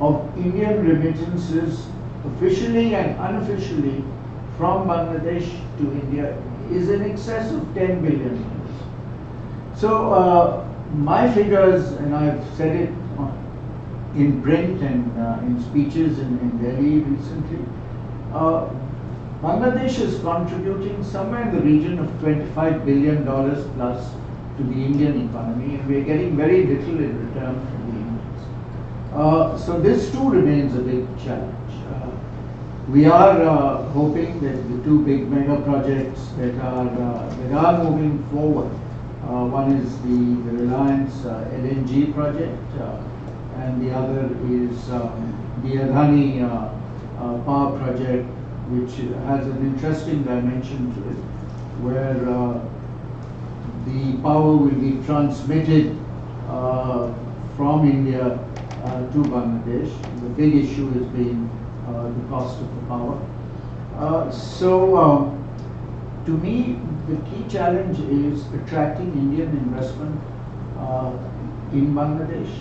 of Indian remittances officially and unofficially from Bangladesh to India is in excess of $10 billion. So my figures, and I've said it in print and in speeches in Delhi recently, Bangladesh is contributing somewhere in the region of $25 billion plus to the Indian economy, and we're getting very little in return from the Indians. So this too remains a big challenge. We are hoping that the two big mega projects that are moving forward, one is the Reliance LNG project, and the other is the Adani power project, which has an interesting dimension to it, where the power will be transmitted from India to Bangladesh. The big issue has been the cost of the power. So to me, the key challenge is attracting Indian investment in Bangladesh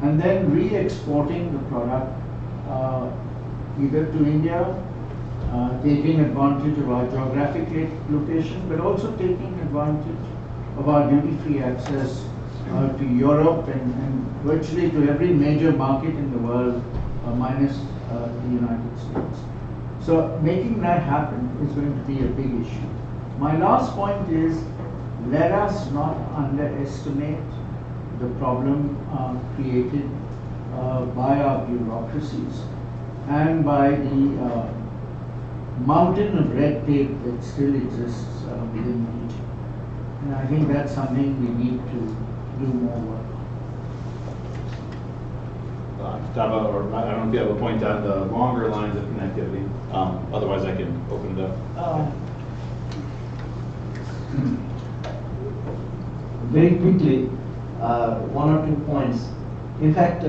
and then re-exporting the product either to India, taking advantage of our geographic location, but also taking advantage of our duty-free access to Europe and virtually to every major market in the world, minus the United States. So making that happen is going to be a big issue. My last point is, let us not underestimate the problem created by our bureaucracies and by the mountain of red tape that still exists within the region. And I think that's something we need to do more work on. Or I don't know if you have a point on the longer lines of connectivity. Otherwise, I can open it up. Very quickly, one or 2 points. In fact,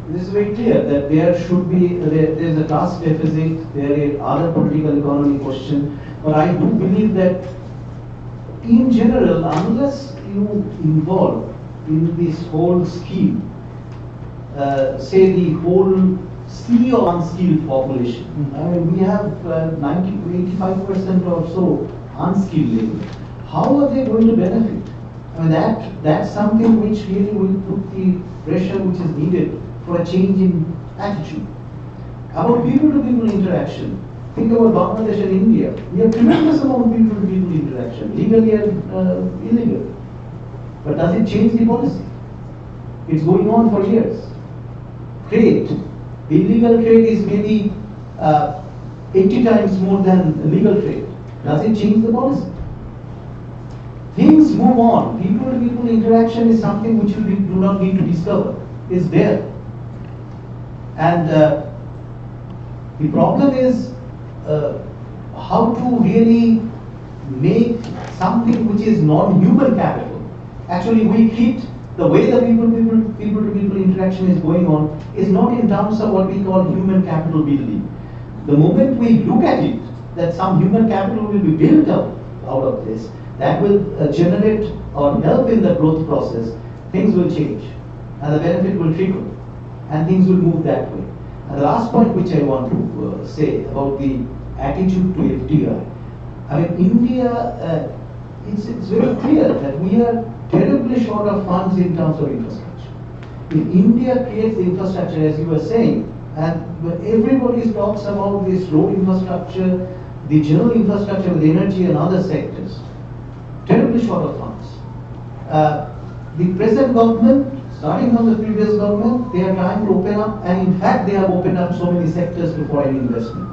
this is very clear that there should be, there's a task deficit, there are other political economy questions, but I do believe that in general, unless you involve in this whole scheme, say the whole sea or unskilled population, I mean, we have 90 to 85% or so unskilled labor. How are they going to benefit? I mean, that's something which really will put the pressure which is needed for a change in attitude. About people-to-people interaction, think about Bangladesh and India. We have tremendous amount of people-to-people interaction, legally and illegal. But does it change the policy? It's going on for years. Trade. The illegal trade is maybe 80 times more than legal trade. Does it change the policy? Things move on. People-to-people interaction is something which you do not need to discover. It's there. And the problem is how to really make something which is non-human capital. Actually, we treat the way the people-to-people interaction is going on is not in terms of what we call human capital building. The moment we look at it, that some human capital will be built up out of this, that will generate or help in the growth process, things will change and the benefit will trickle and things will move that way. And the last point which I want to say about the attitude to FDI. I mean, India, it's very clear that we are terribly short of funds in terms of infrastructure. If India creates the infrastructure, as you were saying, and everybody talks about this road infrastructure, the general infrastructure with energy and other sectors, terribly short of funds. The present government, starting from the previous government, they are trying to open up, and in fact they have opened up so many sectors to foreign investment.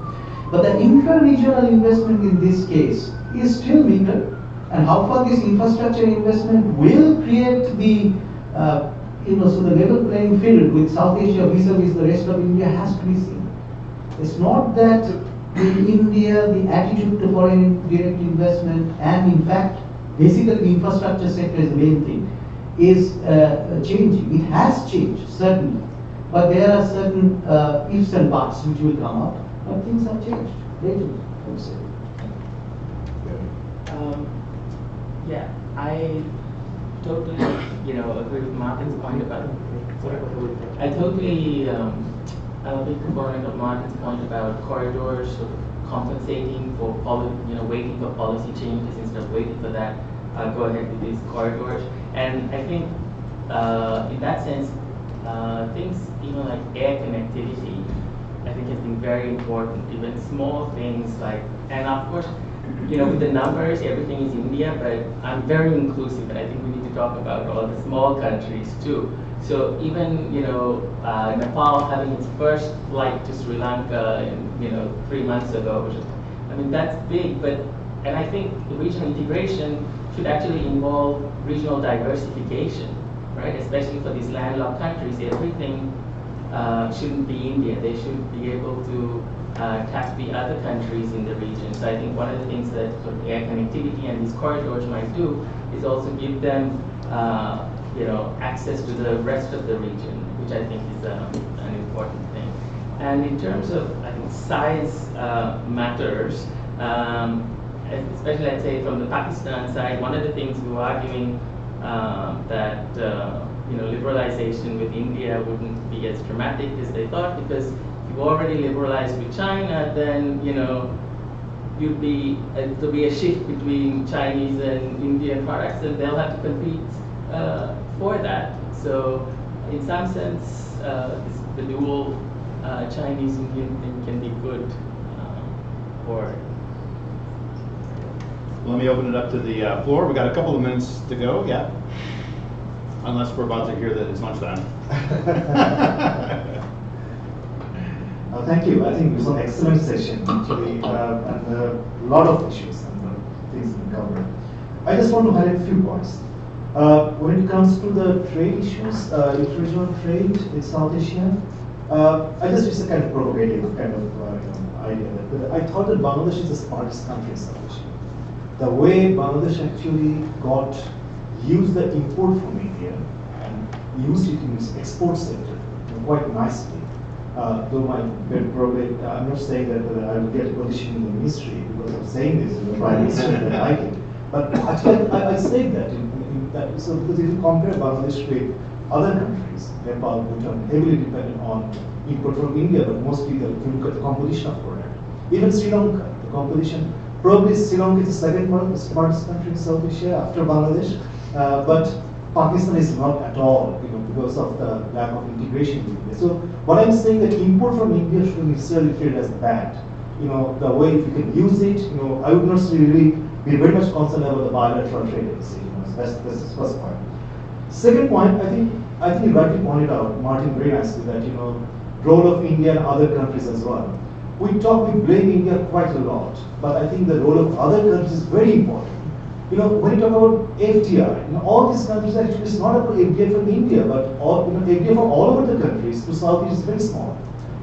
But the intra-regional investment in this case is still meager. and how far this infrastructure investment will create the, so the level playing field with South Asia vis-a-vis the rest of India has to be seen. It's not that in India the attitude to foreign direct investment and in fact basically the infrastructure sector is the main thing is changing. It has changed certainly, but there are certain ifs and buts which will come up. But things have changed lately, I would say. Yeah, I totally, agree with Martin's point about. I totally, I'm a big proponent of Martin's point about corridors, sort of compensating for waiting for policy changes instead of waiting for that. Go ahead with these corridors, and I think in that sense, things even like air connectivity, I think has been very important. Even small things like, and of course, with the numbers, everything is India, but I'm very inclusive, and I think we need to talk about all the small countries too. So even, Nepal having its first flight to Sri Lanka, 3 months ago, that's big, and I think regional integration should actually involve regional diversification, right? Especially for these landlocked countries, everything shouldn't be India. They should be able to tap the other countries in the region. So I think one of the things that sort of air connectivity and these corridors might do is also give them, access to the rest of the region, which I think is an important thing. And in terms of, I think, size matters, especially, let's say, from the Pakistan side, one of the things we were arguing that, liberalization with India wouldn't be as dramatic as they thought, because if you already liberalized with China, then, there'll be a shift between Chinese and Indian products, and they'll have to compete for that. So, in some sense, the dual Chinese-Indian thing can be good for. Let me open it up to the floor. We got a couple of minutes to go. Yeah, unless we're about to hear that it's lunchtime. Thank you. I think it was an excellent session actually, and a lot of issues and things to cover. I just want to highlight a few points. When it comes to the trade issues, regional trade in South Asia, it's a kind of provocative kind of idea. But I thought that Bangladesh is the smartest country in South Asia. The way Bangladesh actually used the import from India and used it in its export sector quite nicely. Though I'm not saying that I will get a position in the ministry because I'm saying this in the prime minister that I like it. But actually, I say that so because if you compare Bangladesh with other countries, Nepal, Bhutan, heavily dependent on import from India, but mostly if you look at the composition of product. Even Sri Lanka, the composition, probably Sri Lanka is the second smartest country in South Asia after Bangladesh, but Pakistan is not at all, because of the lack of integration with India. So what I'm saying that import from India shouldn't necessarily treated as bad. The way if you can use it, I would not really be very much concerned about the bilateral trade policy. That's the first point. Second point, I think you rightly pointed out, Martin, very nicely, that role of India and other countries as well. We blame India quite a lot, but I think the role of other countries is very important. When you talk about FDI, all these countries actually it's not about FDI from India, but FDI from all over the countries to South Asia is very small.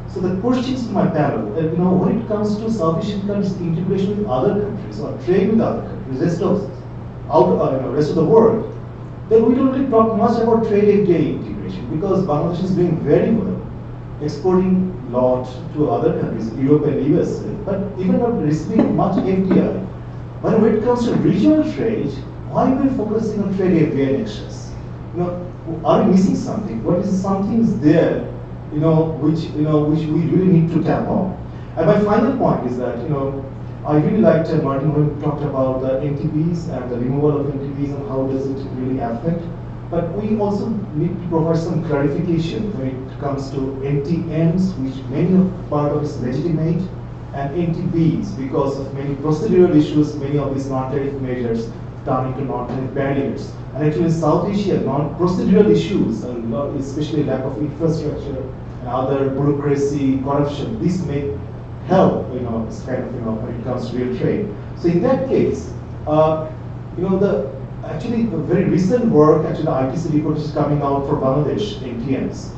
So the questions to my panel, when it comes to South Asian countries' integration with other countries or trade with other countries, rest of the world, then we don't really talk much about trade FDI integration because Bangladesh is doing very well, exporting a lot to other countries, Europe and USA, but even not receiving much FDI. But when it comes to regional trade, why are we focusing on trade FDI nexus? Are we missing something? What is something's there, which we really need to tap on? And my final point is that, I really liked Martin when he talked about the NTBs and the removal of NTBs and how does it really affect. But we also need to provide some clarification when it comes to NTMs, which many of part of is legitimate, and NTBs because of many procedural issues, many of these non-tariff measures turn into non-tariff barriers. And actually in South Asia, non-procedural issues, especially lack of infrastructure and other bureaucracy, corruption, these may help, it's kind of, when it comes to real trade. So in that case, Actually the very recent work, actually the ITC report is coming out for Bangladesh ATMs.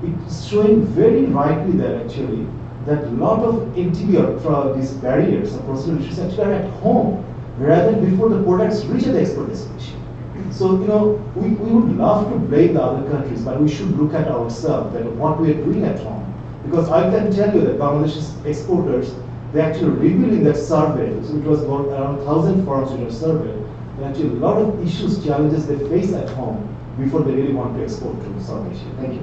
It's showing very rightly there actually that a lot of NTB or these barriers or procedural issues actually are at home rather than before the products reach the export destination. So, we would love to blame the other countries, but we should look at ourselves and what we are doing at home. Because I can tell you that Bangladesh's exporters, they actually revealed in that survey, so it was about around 1,000 firms in a survey, and actually a lot of issues, challenges they face at home before they really want to export to South Asia. Thank you.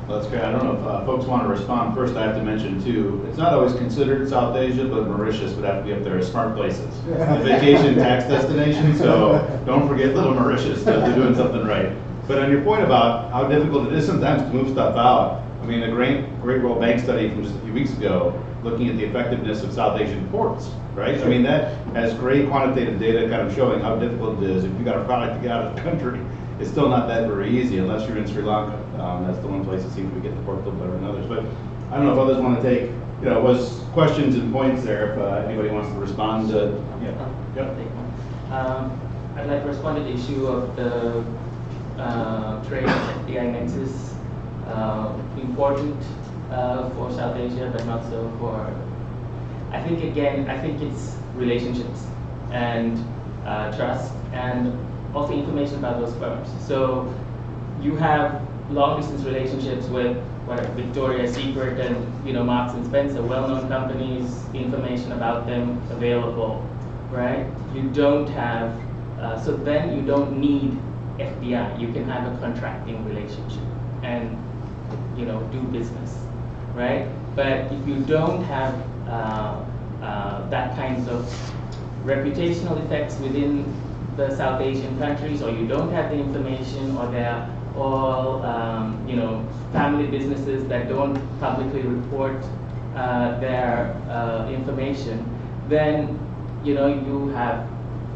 Well, that's great. I don't know if folks want to respond. First, I have to mention too, it's not always considered South Asia, but Mauritius would have to be up there as smart places. A vacation tax destination, so don't forget little Mauritius. They're doing something right. But on your point about how difficult it is sometimes to move stuff out, I mean, a great World Bank study from just a few weeks ago looking at the effectiveness of South Asian ports, right? I mean, that has great quantitative data kind of showing how difficult it is. If you've got a product to get out of the country, it's still not that very easy unless you're in Sri Lanka. That's the one place that seems to be getting the port a little better than others. But I don't know if others want to take, was questions and points there. If anybody wants to respond to, Yep. I'd like to respond to the issue of the trade FDI nexus. Important for South Asia, but not so for. I think it's relationships and trust and also information about those firms. So you have long distance relationships with Victoria's Secret and Marks and Spencer, well-known companies, information about them available, right? You don't have, so then you don't need FDI. You can have a contracting relationship and do business, right? But if you don't have that kinds of reputational effects within the South Asian countries, or you don't have the information, or they're all family businesses that don't publicly report their information, then you have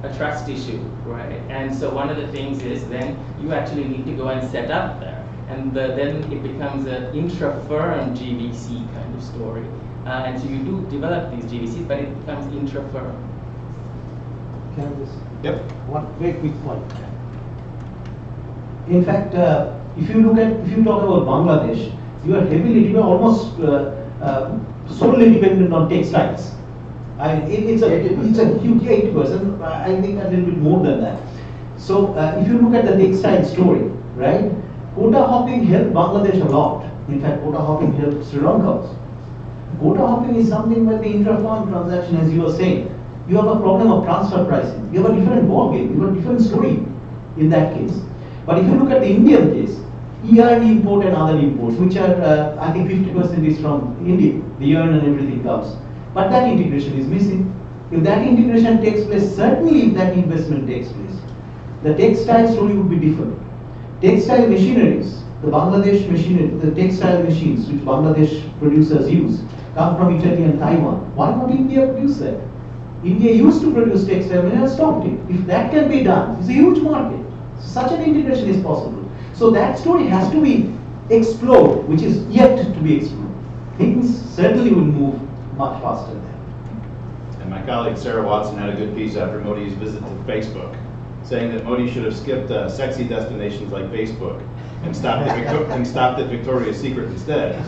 a trust issue, right? And so one of the things is then you actually need to go and set up there, and then it becomes an intra-firm GVC kind of story. And so you do develop these GVCs, but it becomes intra-firm. Can I just? Yep. One very quick point. In fact, if you talk about Bangladesh, you are almost solely dependent on textiles. It's a huge 80%. I think a little bit more than that. So if you look at the textile story, right? Quota hopping helped Bangladesh a lot. In fact, quota hopping helped Sri Lanka also. Quota hopping is something where the intra-firm transaction, as you were saying, you have a problem of transfer pricing. You have a different ballgame. You have a different story in that case. But if you look at the Indian case, yarn import and other imports, which are, I think 50% is from India, the yarn and everything comes. But that integration is missing. If that integration takes place, certainly if that investment takes place, the textile story would be different. Textile machineries, the Bangladesh machinery, the textile machines which Bangladesh producers use, come from Italy and Taiwan. Why not India produce that? India used to produce textile and has stopped it. If that can be done, it's a huge market. Such an integration is possible. So that story has to be explored, which is yet to be explored. Things certainly will move much faster there. And my colleague Sarah Watson had a good piece after Modi's visit to Facebook, saying that Modi should have skipped sexy destinations like Facebook and stopped at Victoria's Secret instead.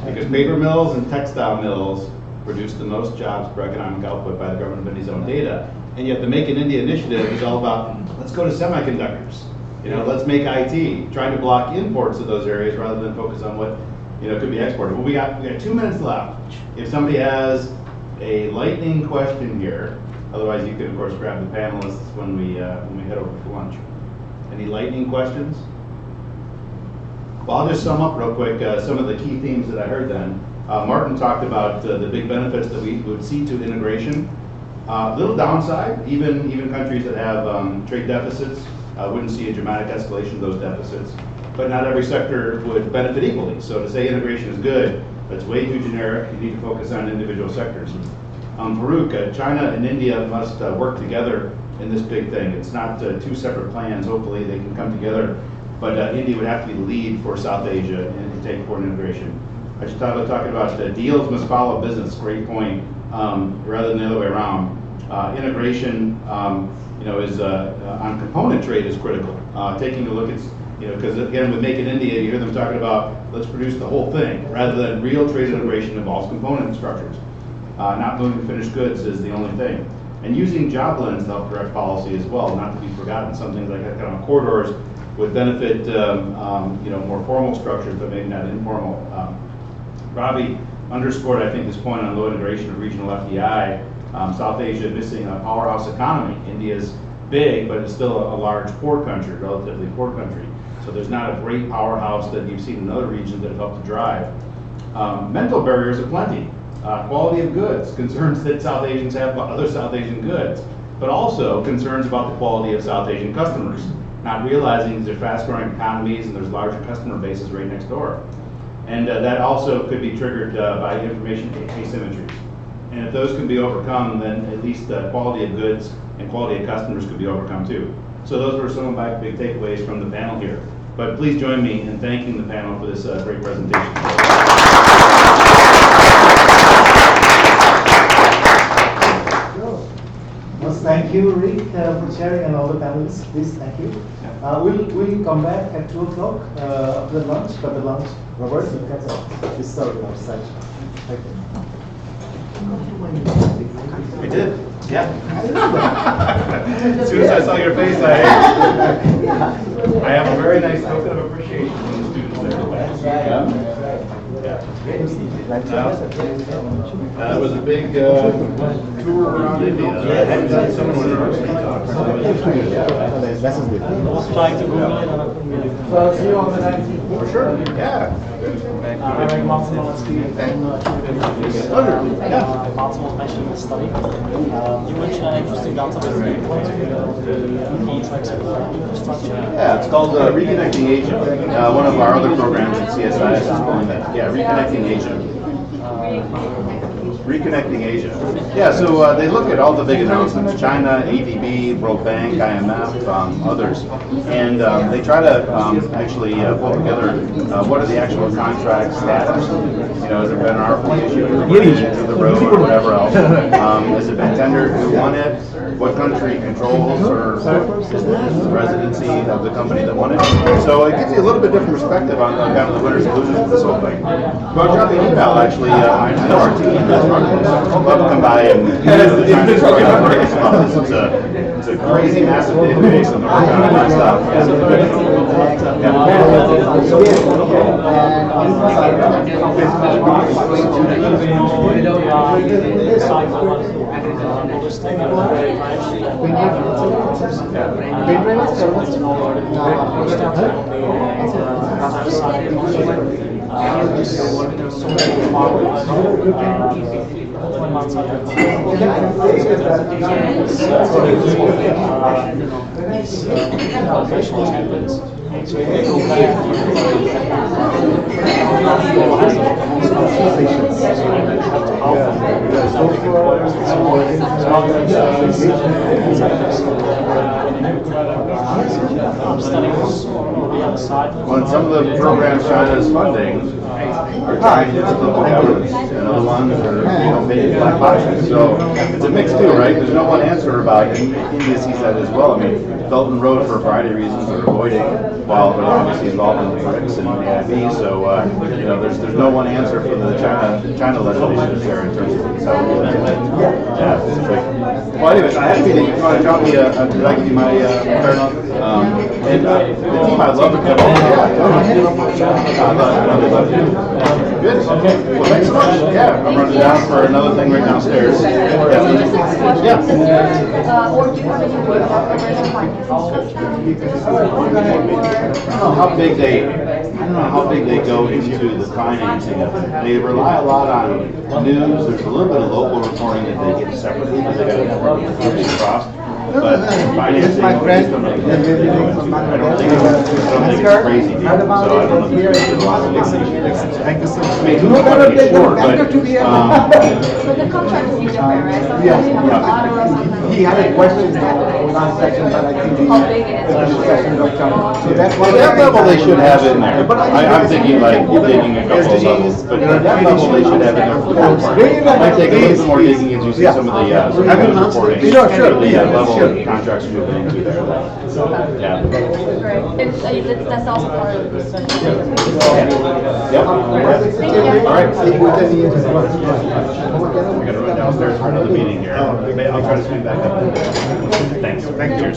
Because paper mills and textile mills produce the most jobs per economic output by the government of India's own data. And yet the Make in India initiative is all about, let's go to semiconductors. Let's make IT, trying to block imports to those areas rather than focus on what could be exported. Well, we got 2 minutes left. If somebody has a lightning question here, otherwise you can of course grab the panelists when we head over for lunch. Any lightning questions? Well, I'll just sum up real quick some of the key themes that I heard then. Martin talked about the big benefits that we would see to integration. Little downside, even countries that have trade deficits wouldn't see a dramatic escalation of those deficits. But not every sector would benefit equally. So to say integration is good, that's way too generic. You need to focus on individual sectors. Farouk, China and India must work together in this big thing. It's not two separate plans. Hopefully they can come together. But India would have to be the lead for South Asia and take forward integration. I should talk about deals must follow business. Great point. Rather than the other way around. Integration, is on component trade is critical. Taking a look at, because again, with Make in India, you hear them talking about let's produce the whole thing, rather than real trade integration involves component structures. Not moving finished goods is the only thing. And using job blends to help direct policy as well, not to be forgotten. Some things like economic corridors would benefit, more formal structures, but maybe not informal. Ravi underscored, I think, this point on low integration of regional FDI. South Asia missing a powerhouse economy. India is big, but it's still a large poor country, relatively poor country. So there's not a great powerhouse that you've seen in other regions that have helped to drive. Mental barriers are plenty. Quality of goods, concerns that South Asians have about other South Asian goods, but also concerns about the quality of South Asian customers, not realizing these are fast-growing economies and there's larger customer bases right next door. And that also could be triggered by information asymmetries. And if those can be overcome, then at least quality of goods and quality of customers could be overcome too. So those were some of my big takeaways from the panel here. But please join me in thanking the panel for this great presentation. Thank you, Rick, for sharing, and all the panelists. Please, thank you. We'll come back at 2 o'clock after the lunch. But the lunch, Robert, you can start our session. Thank you. I did, yeah. As soon as I saw your face, I have a very nice token of appreciation from the students there. It was a big tour around India. I hadn't done so many university talks. So it was pretty good. I was trying to Google it. So I'll see you on the 19th. For sure, yeah. I'm Martin Malinsky and Martin was mentioning the study. You mentioned an interesting data with the contracts with infrastructure. Yeah, it's called Reconnecting Asia. One of our other programs at CSIS is calling that. Yeah, Reconnecting Asia. Reconnecting Asia. Yeah, so they look at all the big announcements, China, ADB, World Bank, IMF, others, and they try to actually pull together what are the actual contract status. Has there been an RFP issue to the road or whatever else? Has it been tendered? Who won it? What country controls or is the residency of the company that won it? So it gives you a little bit different perspective on kind of the winners and losers of this whole thing. But I'll drop you an email, actually. I know our team is love to come by and try to destroy the market stuff. It's a crazy, massive database, and they're working on that stuff. Well, in some of the programs China is funding are Chinese local governments, and other ones are made black boxes. So it's a mix too, right? There's no one answer about it. India sees that as well. I mean, Belt and Road for a variety of reasons are avoiding, while they're obviously involved in the BRICS and the AIB. So there's no one answer for the China legislation there in terms of how we do that. Yeah, it's a big. Well, anyways, I have to be. You want to drop me did I give you my fair enough? And the team I'd love to come over. Good. Well, thanks so much. Yeah, I'm running down for another thing right downstairs. Yeah. Or do you have any idea about the I don't know how big they go into the financing of it. They rely a lot on news. There's a little bit of local reporting that they get separately because they got to report across. but financing. my friend. I don't think it's crazy deep, so I don't know if there's a lot of explanation. Thank you so much. I mean, it's not gonna be short, but, But the contract is different, right? Sometimes you have a lot or something. He had a question last session, but I think How big it is. the session got jumped. So that's well, why that level they should have in there. I'm thinking like digging a couple of levels, but at that level they should have in there for the most part. It might take a little bit more digging into see some of the reporting. Sure. The level of contracts we've been into there. Yeah. Great. And that's also part of the research. Yep. Thank you. All right. I gotta run downstairs for another meeting here. I'll try to swing back up. Thanks. Thank you.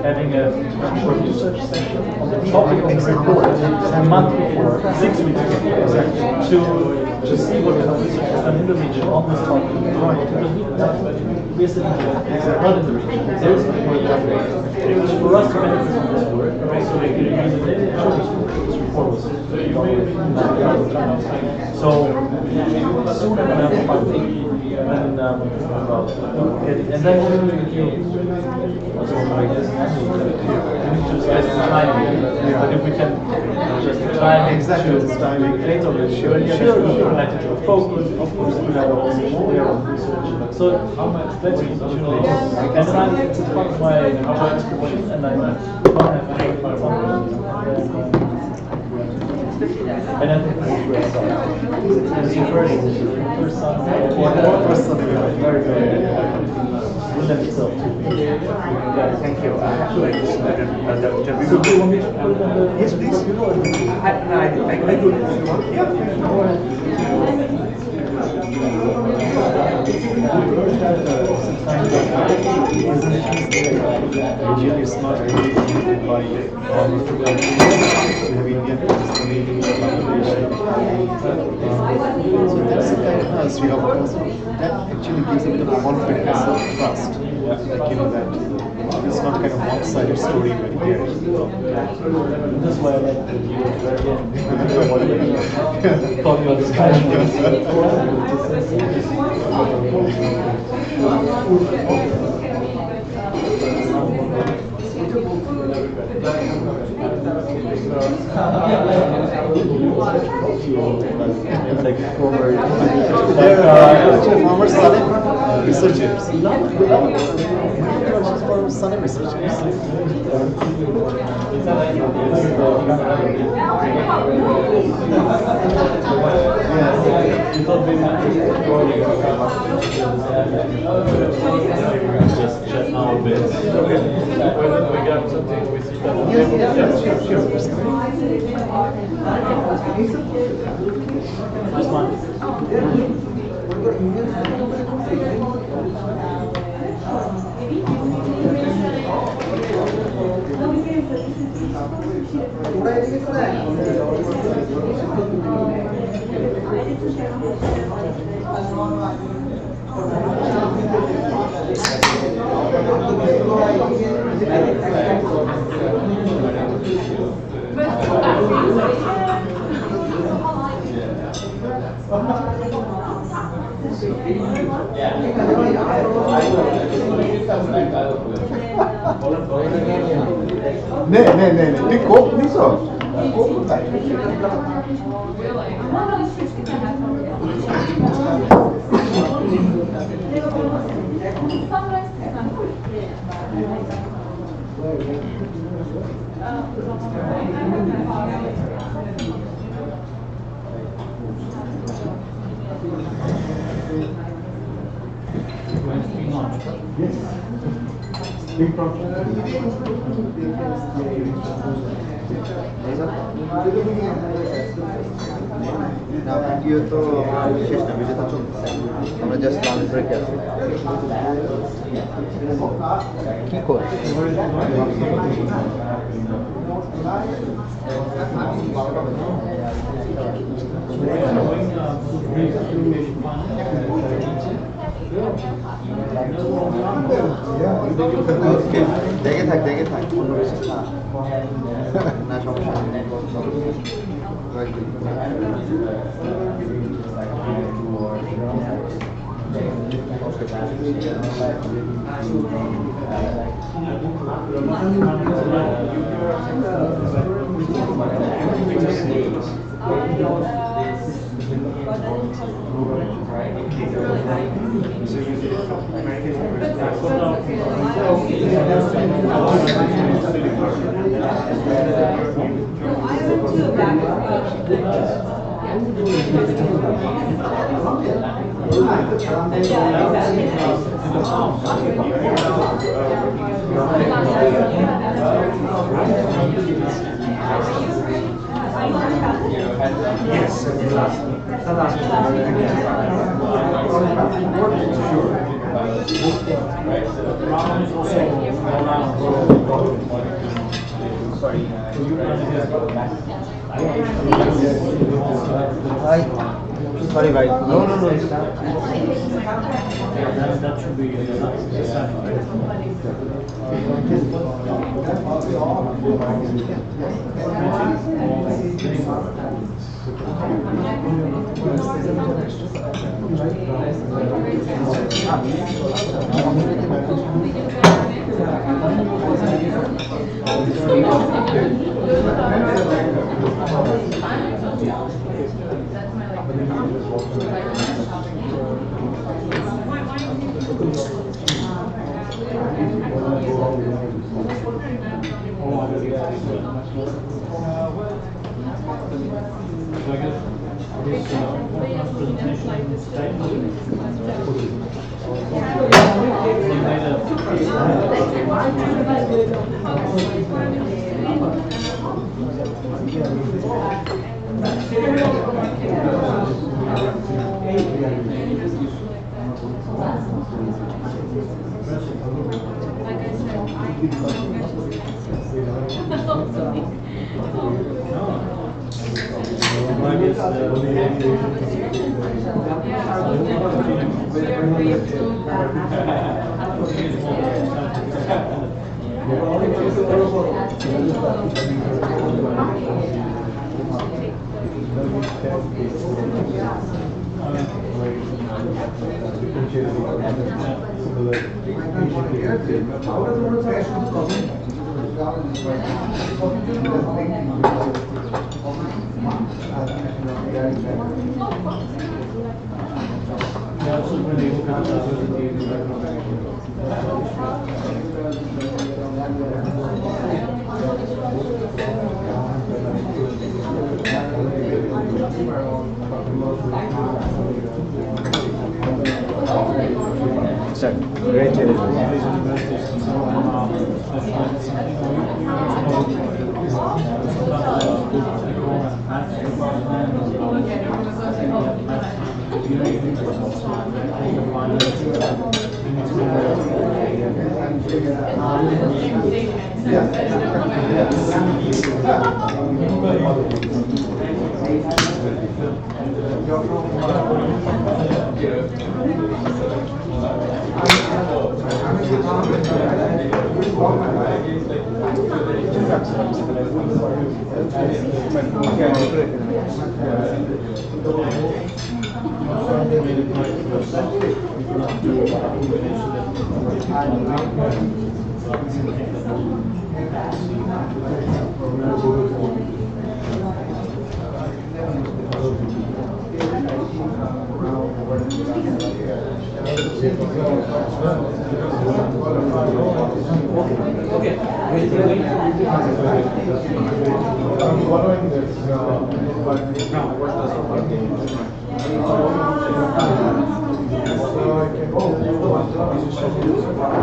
Having a short research session on the topic of the report a month before, 6 weeks before, to see what kind of research is done in the region on this topic. Because we're sitting here, not in the region. There is no work happening. It was for us to benefit from this work, so we could use it in the short report. This report was so soon I'm going to have a funding. And then also like this, we need to spend time. But if we can just time Exactly, to it's timing. later, sure, related to a focus, of course, we have also share of research. So let's use opportunity. And then it's part of my job description, and I don't have my funding. And I think it's your first son. Very good. Will lend itself to Thank you. Actually, I just So do you want me to put it on the... Yes, please. I do it. Region is not regulated by almost we have Indian so that's the kind of history of course that actually gives a bit of confidence and trust. Like that it's not kind of one-sided story when here. This is why I like that you again talk about this kind of it's like former They're former SANEM researchers. For SANEM researchers. just chat now a bit. When we got something with you. Just one. Nee, die koopt niet zo. Koop het Big problem. না video তো আমার শেষ না video তো চলতেছে আমরা just lunch ব্রেকে আছি কি করে Yeah. দেখে থাক অন্য কিছু না না সমস্যা নেই Yes, the last Sorry, bhai. No. That should be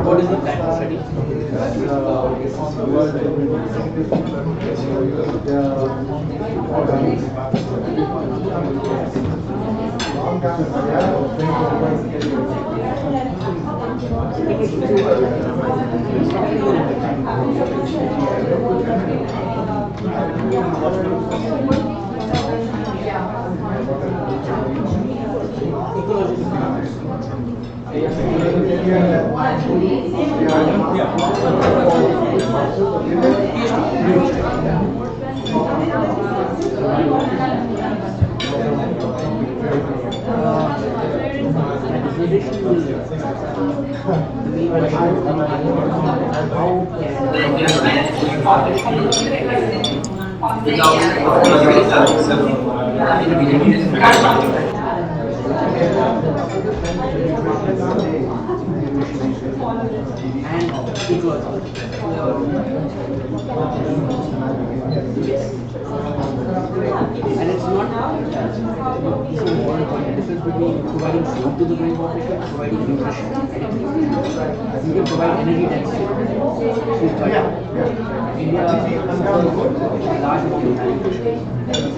What is the plan for study? Ecology. And it's not so important point, the difference between providing food to the growing population and providing nutrition. You can provide energy density. India, a large amount of agriculture.